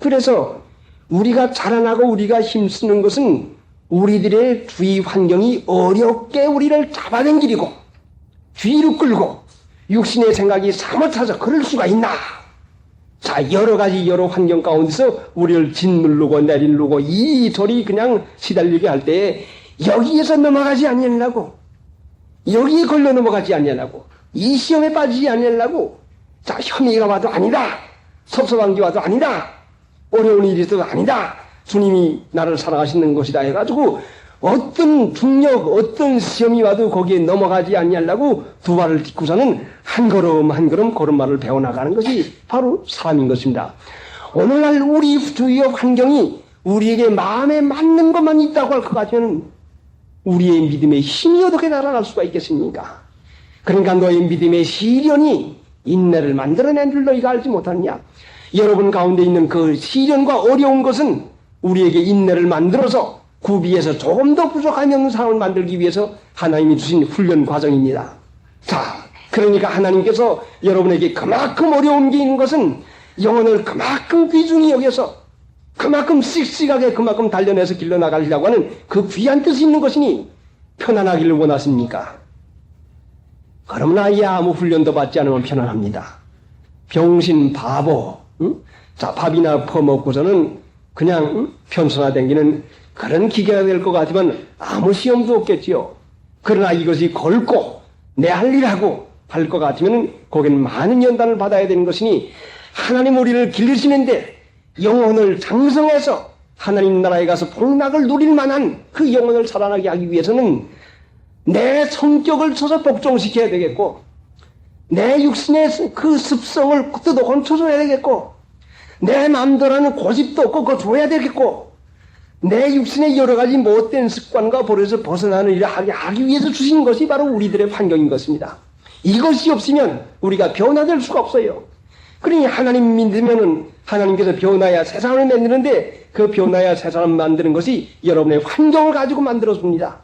그래서 우리가 자라나고 우리가 힘쓰는 것은 우리들의 주위 환경이 어렵게 우리를 잡아당기고 뒤로 끌고 육신의 생각이 사뭇차서 그럴 수가 있나? 자, 여러 가지 여러 환경 가운데서 우리를 짓누르고 내리누르고 이리저리 그냥 시달리게 할 때 여기에서 넘어가지 않으려고, 여기에 걸려 넘어가지 않으려고, 이 시험에 빠지지 않으려고, 자, 혐의가 와도 아니다, 섭섭한 게 와도 아니다, 어려운 일이 있어도 아니다, 주님이 나를 사랑하시는 것이다 해가지고 어떤 중력, 어떤 시험이 와도 거기에 넘어가지 않으려고 두 발을 딛고서는 한 걸음 한 걸음 걸음마를 배워나가는 것이 바로 사람인 것입니다. 오늘날 우리 주위의 환경이 우리에게 마음에 맞는 것만 있다고 할 것 같으면 우리의 믿음의 힘이 어떻게 달아날 수가 있겠습니까? 그러니까 너의 믿음의 시련이 인내를 만들어낸 줄 너희가 알지 못하느냐? 여러분 가운데 있는 그 시련과 어려운 것은 우리에게 인내를 만들어서 구비해서 조금 더 부족한 영상을 만들기 위해서 하나님이 주신 훈련 과정입니다. 자, 그러니까 하나님께서 여러분에게 그만큼 어려운 게 있는 것은 영혼을 그만큼 귀중히 여겨서 그만큼 씩씩하게 그만큼 단련해서 길러나가려고 하는 그 귀한 뜻이 있는 것이니 편안하기를 원하십니까? 그러면 아예 아무 훈련도 받지 않으면 편안합니다. 병신 바보, 응? 자, 밥이나 퍼먹고서는 그냥 편서나 댕기는 그런 기계가 될 것 같으면 아무 시험도 없겠지요. 그러나 이것이 걸고 내 할 일하고 할 것 같으면 거기는 많은 연단을 받아야 되는 것이니 하나님 우리를 길르시는데 영혼을 장성해서 하나님 나라에 가서 복락을 누릴 만한 그 영혼을 살아나게 하기 위해서는 내 성격을 쳐서 복종시켜야 되겠고 내 육신의 그 습성을 뜯어 건쳐줘야 되겠고 내 마음대로는 고집도 없고 그거 줘야 되겠고 내 육신의 여러 가지 못된 습관과 버릇에서 벗어나는 일을 하기 위해서 주신 것이 바로 우리들의 환경인 것입니다. 이것이 없으면 우리가 변화될 수가 없어요. 그러니 하나님 믿으면은 하나님께서 변화야 새 사람을 만드는데 그 변화야 새 사람 만드는 것이 여러분의 환경을 가지고 만들어줍니다.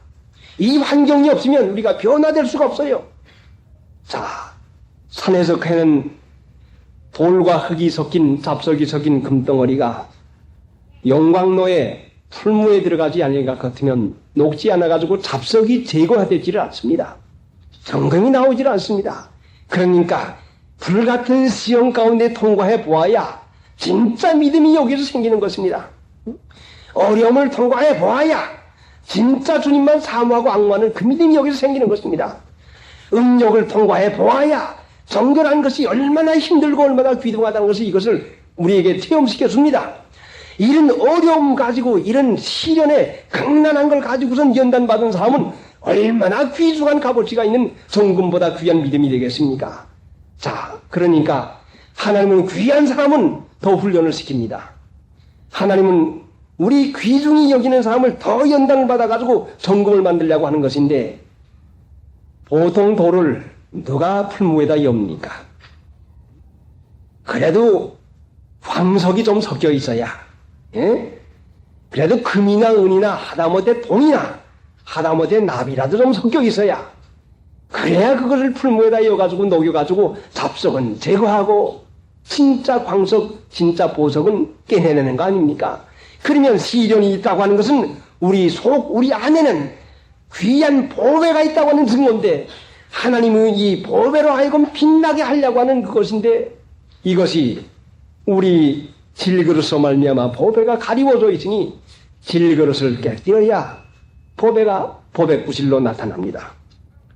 이 환경이 없으면 우리가 변화될 수가 없어요. 자, 산에서 캐는 돌과 흙이 섞인 잡석이 섞인 금덩어리가 영광로에 풀무에 들어가지 않을 것 같으면 녹지 않아가지고 잡석이 제거되지를 않습니다. 정금이 나오질 않습니다. 그러니까 불같은 시험 가운데 통과해 보아야 진짜 믿음이 여기서 생기는 것입니다. 어려움을 통과해 보아야 진짜 주님만 사모하고 앙모하는 그 믿음이 여기서 생기는 것입니다. 음욕을 통과해 보아야 정결한 것이 얼마나 힘들고 얼마나 귀중하다는 것을 이것을 우리에게 체험시켜 줍니다. 이런 어려움 가지고 이런 시련에 강난한 걸 가지고선 연단받은 사람은 얼마나 귀중한 값어치가 있는 정금보다 귀한 믿음이 되겠습니까? 자, 그러니까 하나님은 귀한 사람은 더 훈련을 시킵니다. 하나님은 우리 귀중히 여기는 사람을 더 연단을 받아가지고 정금을 만들려고 하는 것인데, 보통 돌을 누가 풀무에다 엽니까? 그래도 황석이 좀 섞여 있어야, 예? 그래도 금이나 은이나 하다못해 돈이나 하다못해 납이라도 좀 섞여 있어야, 그래야 그것을 풀무에다 이어가지고 녹여가지고 잡석은 제거하고 진짜 광석, 진짜 보석은 깨내내는 거 아닙니까? 그러면 시련이 있다고 하는 것은 우리 속, 우리 안에는 귀한 보배가 있다고 하는 증거인데, 하나님은 이 보배로 하여금 빛나게 하려고 하는 그것인데, 이것이 우리 질그릇으로 말미암아 보배가 가리워져 있으니 질그릇을 깨뜨려야 보배가 보배구실로 나타납니다.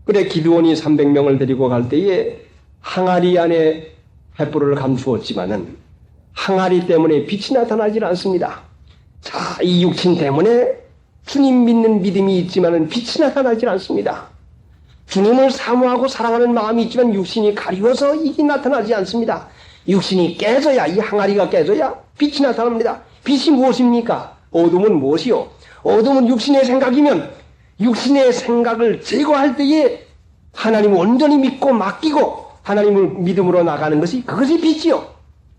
그래 기드온이 300명을 데리고 갈 때에 항아리 안에 횃불을 감추었지만은 항아리 때문에 빛이 나타나질 않습니다. 자, 이 육신 때문에 주님 믿는 믿음이 있지만은 빛이 나타나질 않습니다. 주님을 사모하고 사랑하는 마음이 있지만 육신이 가리워서 이게 나타나지 않습니다. 육신이 깨져야, 이 항아리가 깨져야 빛이 나타납니다. 빛이 무엇입니까? 어둠은 무엇이요? 어둠은 육신의 생각이면 육신의 생각을 제거할 때에 하나님을 온전히 믿고 맡기고 하나님을 믿음으로 나가는 것이, 그것이 빛이요.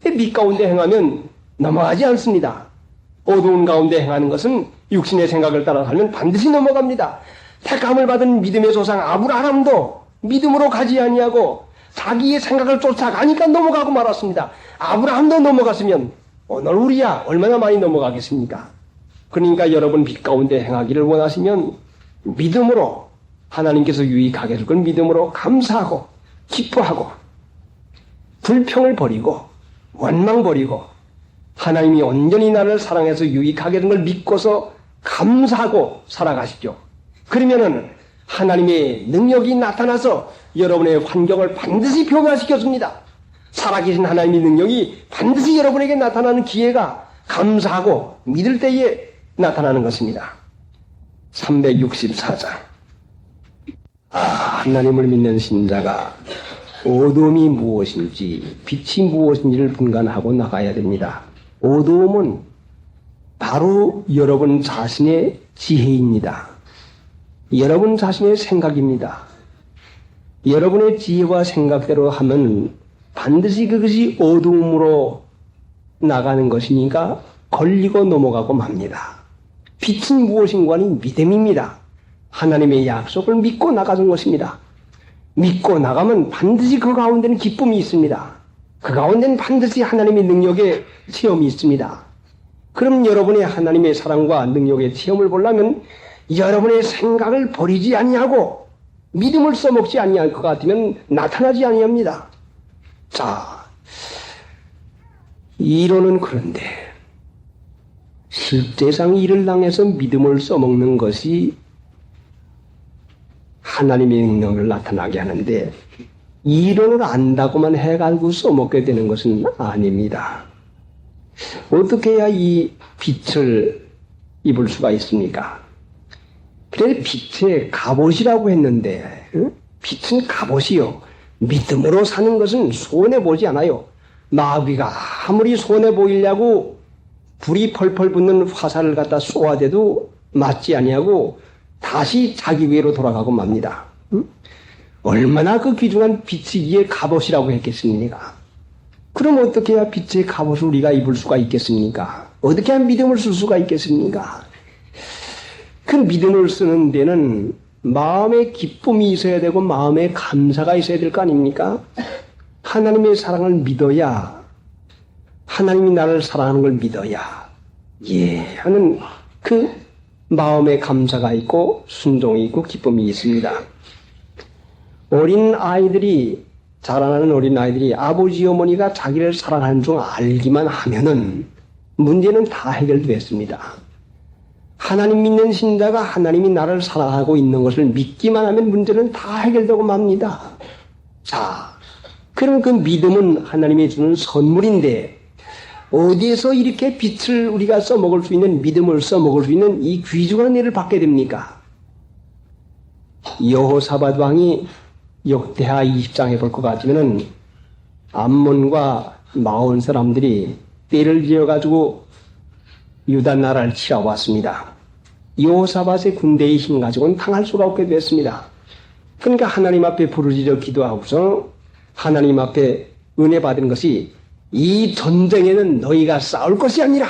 빛 가운데 행하면 넘어가지 않습니다. 어두운 가운데 행하는 것은 육신의 생각을 따라 살면 반드시 넘어갑니다. 택함을 받은 믿음의 조상 아브라함도 믿음으로 가지 아니하고 자기의 생각을 쫓아가니까 넘어가고 말았습니다. 아브라함도 넘어갔으면 오늘 우리야 얼마나 많이 넘어가겠습니까? 그러니까 여러분 빛 가운데 행하기를 원하시면 믿음으로, 하나님께서 유익하게 해줄 건 믿음으로 감사하고 기뻐하고 불평을 버리고 원망 버리고 하나님이 온전히 나를 사랑해서 유익하게 된 걸 믿고서 감사하고 살아가십시오. 그러면은 하나님의 능력이 나타나서 여러분의 환경을 반드시 변화시켜 줍니다. 살아계신 하나님의 능력이 반드시 여러분에게 나타나는 기회가 감사하고 믿을 때에 나타나는 것입니다. 364장. 하나님을 믿는 신자가 어둠이 무엇인지 빛이 무엇인지를 분간하고 나가야 됩니다. 어두움은 바로 여러분 자신의 지혜입니다. 여러분 자신의 생각입니다. 여러분의 지혜와 생각대로 하면 반드시 그것이 어두움으로 나가는 것이니까 걸리고 넘어가고 맙니다. 빛은 무엇인가 하니 믿음입니다. 하나님의 약속을 믿고 나가는 것입니다. 믿고 나가면 반드시 그 가운데는 기쁨이 있습니다. 그 가운데는 반드시 하나님의 능력의 체험이 있습니다. 그럼 여러분의 하나님의 사랑과 능력의 체험을 보려면 여러분의 생각을 버리지 아니하고 믿음을 써먹지 아니할 것 같으면 나타나지 아니합니다. 자, 이론은 그런데 실제상 이를 당해서 믿음을 써먹는 것이 하나님의 능력을 나타나게 하는데, 이론을 안다고만 해가지고 써먹게 되는 것은 아닙니다. 어떻게 해야 이 빛을 입을 수가 있습니까? 그래, 빛의 갑옷이라고 했는데, 빛은 갑옷이요. 믿음으로 사는 것은 손해보지 않아요. 마귀가 아무리 손해보이려고 불이 펄펄 붙는 화살을 갖다 쏘아대도 맞지 아니하고 다시 자기 위로 돌아가고 맙니다. 얼마나 그 귀중한 빛이 이에 갑옷이라고 했겠습니까? 그럼 어떻게 해야 빛의 갑옷을 우리가 입을 수가 있겠습니까? 어떻게 해야 믿음을 쓸 수가 있겠습니까? 그 믿음을 쓰는 데는 마음의 기쁨이 있어야 되고 마음의 감사가 있어야 될 거 아닙니까? 하나님의 사랑을 믿어야, 하나님이 나를 사랑하는 걸 믿어야 하는 그 마음의 감사가 있고 순종이 있고 기쁨이 있습니다. 어린 아이들이, 자라나는 어린 아이들이 아버지 어머니가 자기를 사랑하는 줄 알기만 하면은 문제는 다 해결됐습니다. 하나님 믿는 신자가 하나님이 나를 사랑하고 있는 것을 믿기만 하면 문제는 다 해결되고 맙니다. 자, 그럼 그 믿음은 하나님이 주는 선물인데 어디에서 이렇게 빛을 우리가 써먹을 수 있는 믿음을 써먹을 수 있는 이 귀중한 일을 받게 됩니까? 여호사밧 왕이 역대하 20장에 볼 것 같으면은 암몬과 마온 사람들이 떼를 지어가지고 유다 나라를 치러왔습니다. 여호사밧의 군대의 힘 가지고는 당할 수가 없게 됐습니다. 그러니까 하나님 앞에 부르짖어 기도하고서 하나님 앞에 은혜 받은 것이 이 전쟁에는 너희가 싸울 것이 아니라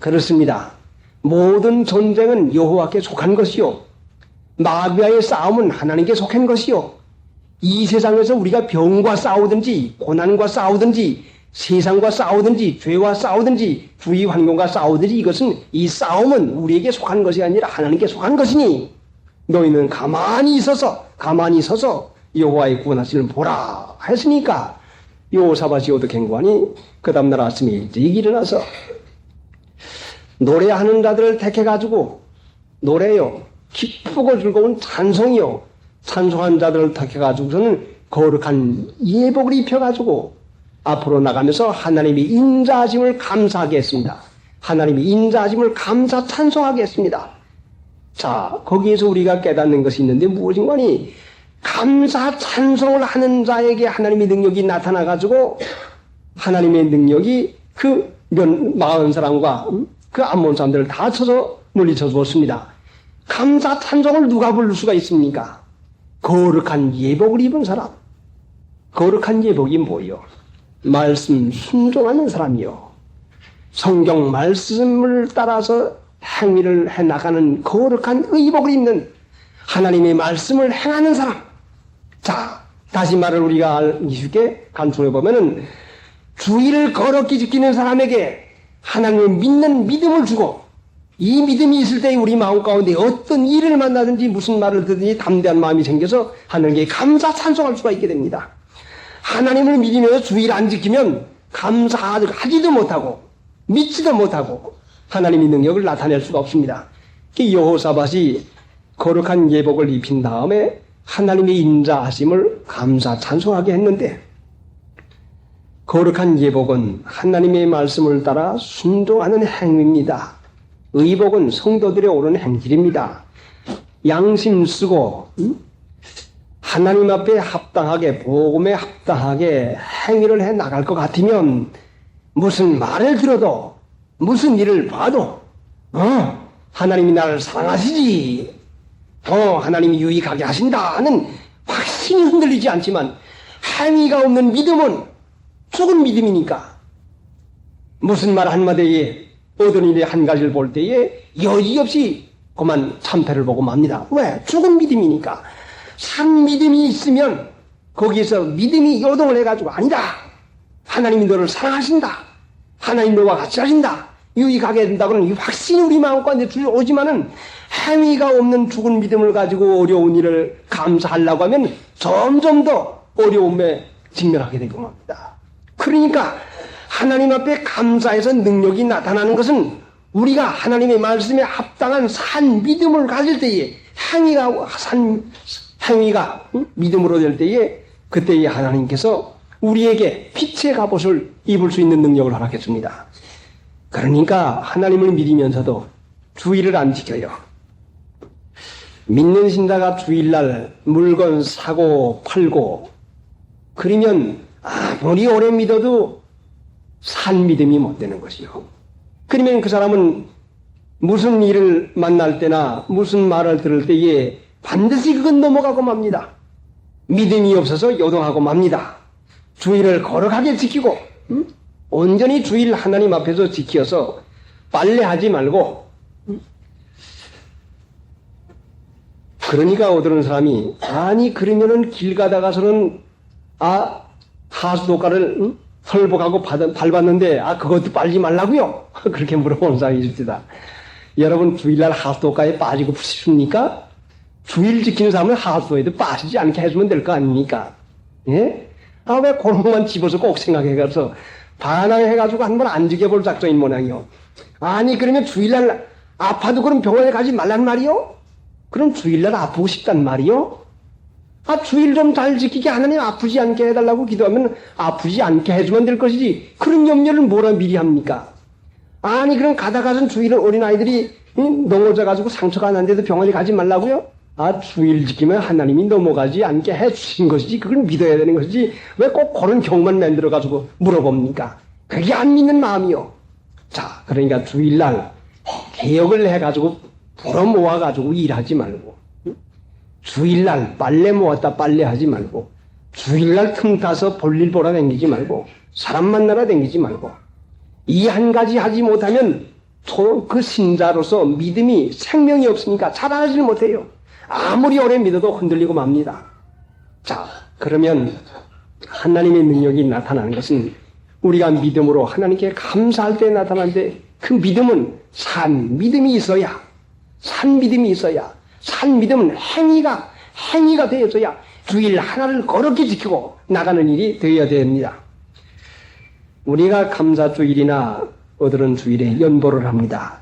그렇습니다. 모든 전쟁은 여호와께 속한 것이요 마귀와의 싸움은 하나님께 속한 것이요 이 세상에서 우리가 병과 싸우든지 고난과 싸우든지 세상과 싸우든지 죄와 싸우든지 주위 환경과 싸우든지 이것은 이 싸움은 우리에게 속한 것이 아니라 하나님께 속한 것이니 너희는 가만히 서서 여호와의 구원하심을 보라 했으니까 여호사밧이 어떻게 한 거니? 그 다음날 아침에 일찍 일어나서 노래하는 자들을 택해가지고 노래요 기쁘고 즐거운 찬송이요 찬송한 자들을 택해가지고서는 거룩한 예복을 입혀가지고 앞으로 나가면서 하나님이 인자하심을 감사하게 했습니다. 하나님이 인자하심을 감사 찬송하게 했습니다. 자, 거기에서 우리가 깨닫는 것이 있는데 무엇인가니 감사 찬송을 하는 자에게 하나님의 능력이 나타나가지고 하나님의 능력이 그 40사람과 그 암몬 사람들을 다 쳐서 물리쳐 주었습니다. 감사 찬송을 누가 부를 수가 있습니까? 거룩한 예복을 입은 사람. 거룩한 예복이 뭐요? 말씀 순종하는 사람이요. 성경 말씀을 따라서 행위를 해나가는 거룩한 의복을 입는 하나님의 말씀을 행하는 사람. 자, 다시 말을 우리가 알기 쉽게 간추해 보면은 주의를 거룩히 지키는 사람에게 하나님을 믿는 믿음을 주고 이 믿음이 있을 때 우리 마음 가운데 어떤 일을 만나든지 무슨 말을 듣든지 담대한 마음이 생겨서 하나님께 감사 찬송할 수가 있게 됩니다. 하나님을 믿으면서 주의를 안 지키면 감사하지도 못하고 믿지도 못하고 하나님의 능력을 나타낼 수가 없습니다. 여호사밧이 거룩한 예복을 입힌 다음에 하나님의 인자하심을 감사 찬송하게 했는데 거룩한 예복은 하나님의 말씀을 따라 순종하는 행위입니다. 의복은 성도들의 옳은 행실입니다. 양심 쓰고 하나님 앞에 합당하게 복음에 합당하게 행위를 해 나갈 것 같으면 무슨 말을 들어도 무슨 일을 봐도 하나님이 나를 사랑하시지 하나님이 유익하게 하신다는 확신이 흔들리지 않지만 행위가 없는 믿음은 죽은 믿음이니까 무슨 말 한마디에 어떤 일에 한 가지를 볼 때에 여지없이 그만 참패를 보고 맙니다. 왜? 죽은 믿음이니까. 산 믿음이 있으면 거기에서 믿음이 요동을 해가지고 아니다. 하나님이 너를 사랑하신다. 하나님 너와 같이 하신다. 유익하게 된다고는 이 확신이 우리 마음가운데 들어오지만은 행위가 없는 죽은 믿음을 가지고 어려운 일을 감사하려고 하면 점점 더 어려움에 직면하게 되고 맙니다. 그러니까 하나님 앞에 감사해서 능력이 나타나는 것은 우리가 하나님의 말씀에 합당한 산 믿음을 가질 때에 행위가 믿음으로 될 때에 그때에 하나님께서 우리에게 빛의 갑옷을 입을 수 있는 능력을 허락했습니다. 그러니까 하나님을 믿으면서도 주의를 안 지켜요. 믿는 신자가 주일날 물건 사고 팔고 그러면 아무리 오래 믿어도 산 믿음이 못 되는 것이요. 그러면 그 사람은 무슨 일을 만날 때나 무슨 말을 들을 때에 반드시 그건 넘어가고 맙니다. 믿음이 없어서 요동하고 맙니다. 주의를 거룩하게 지키고 온전히 주의를 하나님 앞에서 지켜서 빨래하지 말고 그러니까 어떤 사람이 아니 그러면은 길 가다가서는 하수도가를 설복하고 밟았는데 그것도 빨지 말라고요? 그렇게 물어보는 사람이 있습니다. 여러분 주일날 하수도가에 빠지고 싶습니까? 주일 지키는 사람은 하수도에도 빠지지 않게 해주면 될 거 아닙니까? 예? 왜 그런 것만 집어서 꼭 생각해가서 반항해가지고 한번 안 죽여볼 작정인 모양이요. 아니 그러면 주일날 아파도 그럼 병원에 가지 말란 말이요? 그럼 주일날 아프고 싶단 말이요? 아 주일 좀 잘 지키게 하나님 아프지 않게 해달라고 기도하면 아프지 않게 해주면 될 것이지 그런 염려를 뭐라 미리 합니까? 아니 그럼 가다가선 주일은 어린아이들이 넘어져가지고 상처가 난데도 병원에 가지 말라고요? 아 주일 지키면 하나님이 넘어가지 않게 해주신 것이지 그걸 믿어야 되는 것이지 왜 꼭 그런 경우만 만들어가지고 물어봅니까? 그게 안 믿는 마음이요. 자 그러니까 주일날 개혁을 해가지고 불어 모아가지고 일하지 말고 주일날 빨래 모았다 빨래하지 말고 주일날 틈 타서 볼일 보러 다니지 말고 사람 만나러 다니지 말고 이 한 가지 하지 못하면 그 신자로서 믿음이 생명이 없으니까 자라나질 못해요. 아무리 오래 믿어도 흔들리고 맙니다. 자 그러면 하나님의 능력이 나타나는 것은 우리가 믿음으로 하나님께 감사할 때 나타나는데 그 믿음은 산 믿음이 있어야 산 믿음은 행위가 되어져야 주일 하나를 거룩히 지키고 나가는 일이 되어야 됩니다. 우리가 감사주일이나 어들은 주일에 연보를 합니다.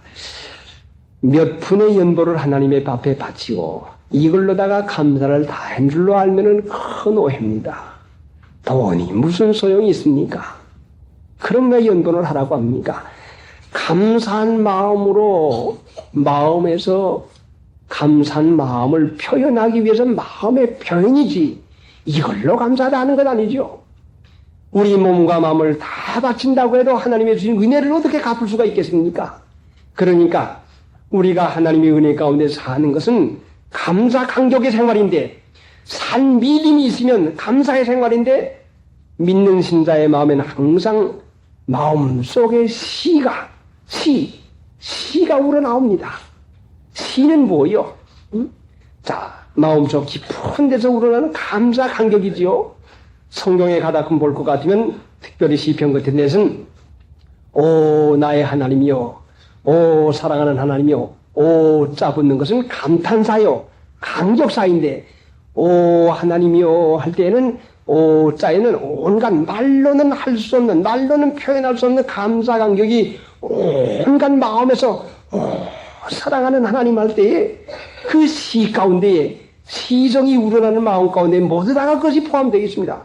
몇 푼의 연보를 하나님의 앞에 바치고 이걸로다가 감사를 다 한 줄로 알면은 큰 오해입니다. 돈이 무슨 소용이 있습니까? 그럼 왜 연보를 하라고 합니까? 감사한 마음으로 마음에서 감사한 마음을 표현하기 위해서 마음의 표현이지 이걸로 감사하다 하는 것 아니죠. 우리 몸과 마음을 다 바친다고 해도 하나님의 주신 은혜를 어떻게 갚을 수가 있겠습니까? 그러니까 우리가 하나님의 은혜 가운데 사는 것은 감사 강격의 생활인데 산 믿음이 있으면 감사의 생활인데 믿는 신자의 마음에는 항상 마음 속에 시가 우러나옵니다. 시는 뭐요? 자, 마음속 깊은 데서 우러나는 감사 간격이지요. 성경에 가다끔 볼 것 같으면 특별히 시편 같은 데서는 오 나의 하나님이요, 오 사랑하는 하나님이요, 오 짜 붙는 것은 감탄사요, 강격사인데 오 하나님이요 할 때에는 오 자에는 온갖 말로는 할 수 없는, 말로는 표현할 수 없는 감사 간격이 온갖 마음에서 사랑하는 하나님 할 때에 그 시 가운데에 시정이 우러나는 마음 가운데 모두 다 그것이 포함되어 있습니다.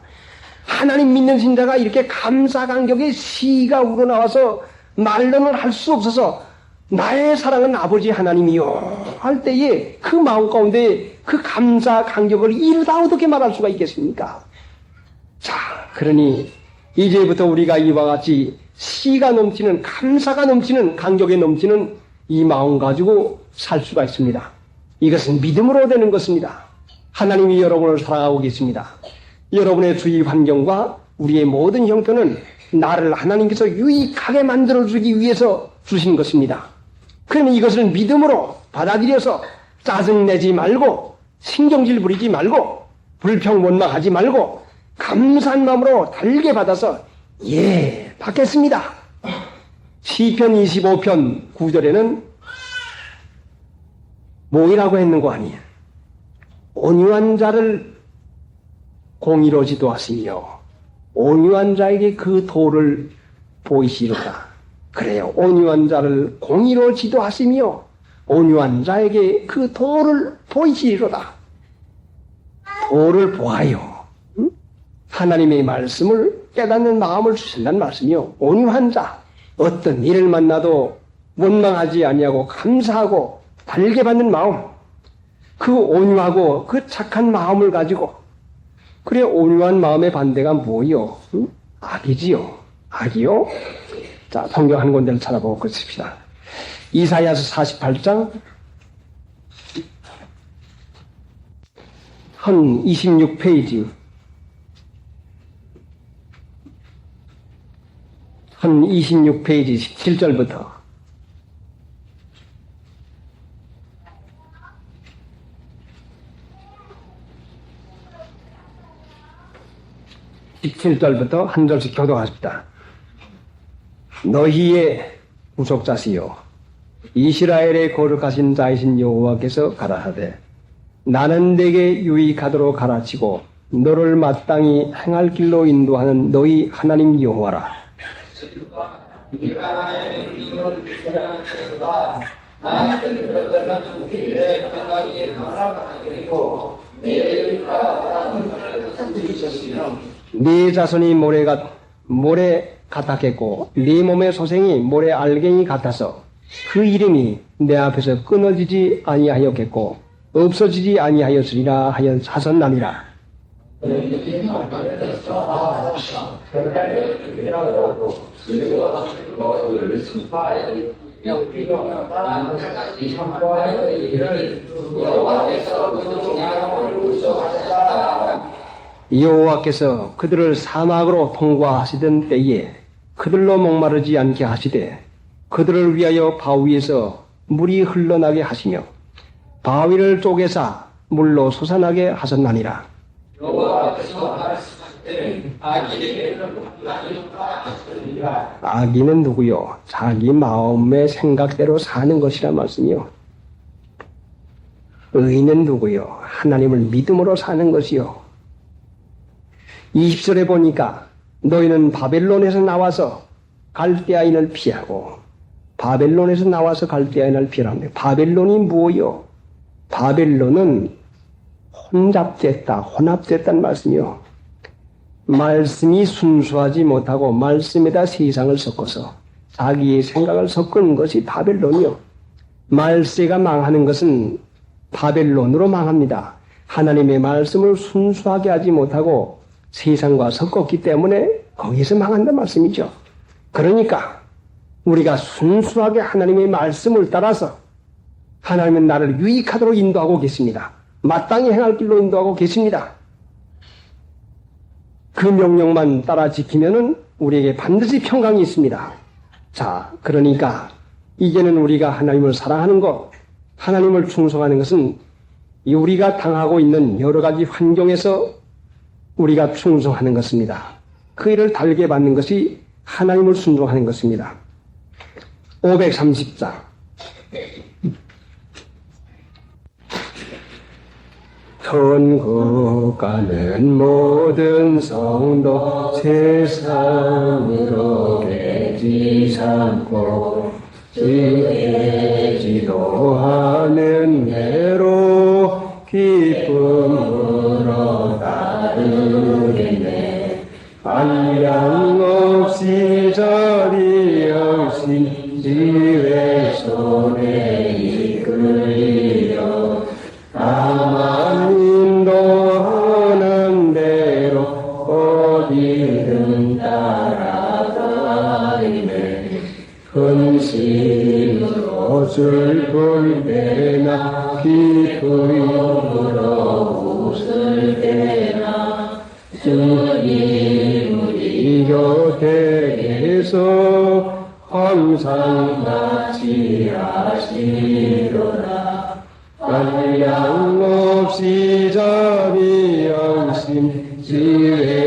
하나님 믿는 신자가 이렇게 감사 간격에 시가 우러나와서 말로는 할 수 없어서 나의 사랑은 아버지 하나님이요 할 때에 그 마음 가운데 그 감사 간격을 이루다 어떻게 말할 수가 있겠습니까? 자, 그러니 이제부터 우리가 이와 같이 시가 넘치는, 감사가 넘치는, 간격에 넘치는 이 마음 가지고 살 수가 있습니다. 이것은 믿음으로 되는 것입니다. 하나님이 여러분을 사랑하고 계십니다. 여러분의 주위 환경과 우리의 모든 형편은 나를 하나님께서 유익하게 만들어주기 위해서 주신 것입니다. 그러면 이것을 믿음으로 받아들여서 짜증내지 말고, 신경질 부리지 말고, 불평원망하지 말고, 감사한 마음으로 달게 받아서 예, 받겠습니다. 시편 25편 9절에는 뭐이라고 했는 거 아니에요? 온유한 자를 공의로 지도하시며 온유한 자에게 그 도를 보이시리로다. 그래요. 온유한 자를 공의로 지도하시며 온유한 자에게 그 도를 보이시리로다. 도를 보아요. 하나님의 말씀을 깨닫는 마음을 주신다는 말씀이요. 온유한 자, 어떤 일을 만나도 원망하지 아니하고 감사하고 달게 받는 마음, 그 온유하고 그 착한 마음을 가지고, 그래 온유한 마음의 반대가 뭐요? 악이지요. 악이요? 자, 성경 한 군데를 찾아보고 그렇습니다. 이사야서 48장 한 26페이지 한 26페이지 17절부터 한 절씩 교독하십니다. 너희의 구속자시요 이스라엘의 거룩하신 자이신 여호와께서 가라사대 나는 내게 유익하도록 가르치고 너를 마땅히 행할 길로 인도하는 너희 하나님 여호와라. 네 자손이 모래 같았겠고 네 몸의 소생이 모래 알갱이 같아서 그 이름이 내 앞에서 끊어지지 아니하였겠고 없어지지 아니하였으리라 하셨나니라. 여호와께서 그들을 사막으로 통과하시던 때에 그들로 목마르지 않게 하시되 그들을 위하여 바위에서 물이 흘러나게 하시며 바위를 쪼개사 물로 솟아나게 하셨나니라. 악인은 누구요? 자기 마음의 생각대로 사는 것이라 말씀이요. 의인은 누구요? 하나님을 믿음으로 사는 것이요. 20절에 보니까 너희는 바벨론에서 나와서 갈대아인을 피하고 바벨론에서 나와서 갈대아인을 피하랍니다. 바벨론이 무엇이요? 바벨론은 혼합됐다는 말씀이요. 말씀이 순수하지 못하고 말씀에다 세상을 섞어서 자기의 생각을 섞은 것이 바벨론이요. 말세가 망하는 것은 바벨론으로 망합니다. 하나님의 말씀을 순수하게 하지 못하고 세상과 섞었기 때문에 거기서 망한다는 말씀이죠. 그러니까 우리가 순수하게 하나님의 말씀을 따라서 하나님은 나를 유익하도록 인도하고 계십니다. 마땅히 행할 길로 인도하고 계십니다. 그 명령만 따라 지키면은 우리에게 반드시 평강이 있습니다. 자, 그러니까 이제는 우리가 하나님을 사랑하는 것, 하나님을 충성하는 것은 우리가 당하고 있는 여러 가지 환경에서 우리가 충성하는 것입니다. 그 일을 달게 받는 것이 하나님을 순종하는 것입니다. 530장 천국가는 모든 성도 세상으로 깨지 삼고 주의 지도하는 대로 기쁨으로 따르겠네. 한량 없이 자리 없이 지혜 손에 이끌리려 나만 인도하는 대로 어디든 따라다니네. 근심으로 슬플 때나 기쁨으로 웃을 때나 주님 우리 곁에 계서 항상 같이 하시도다. 한량 없이 자비 양심 지혜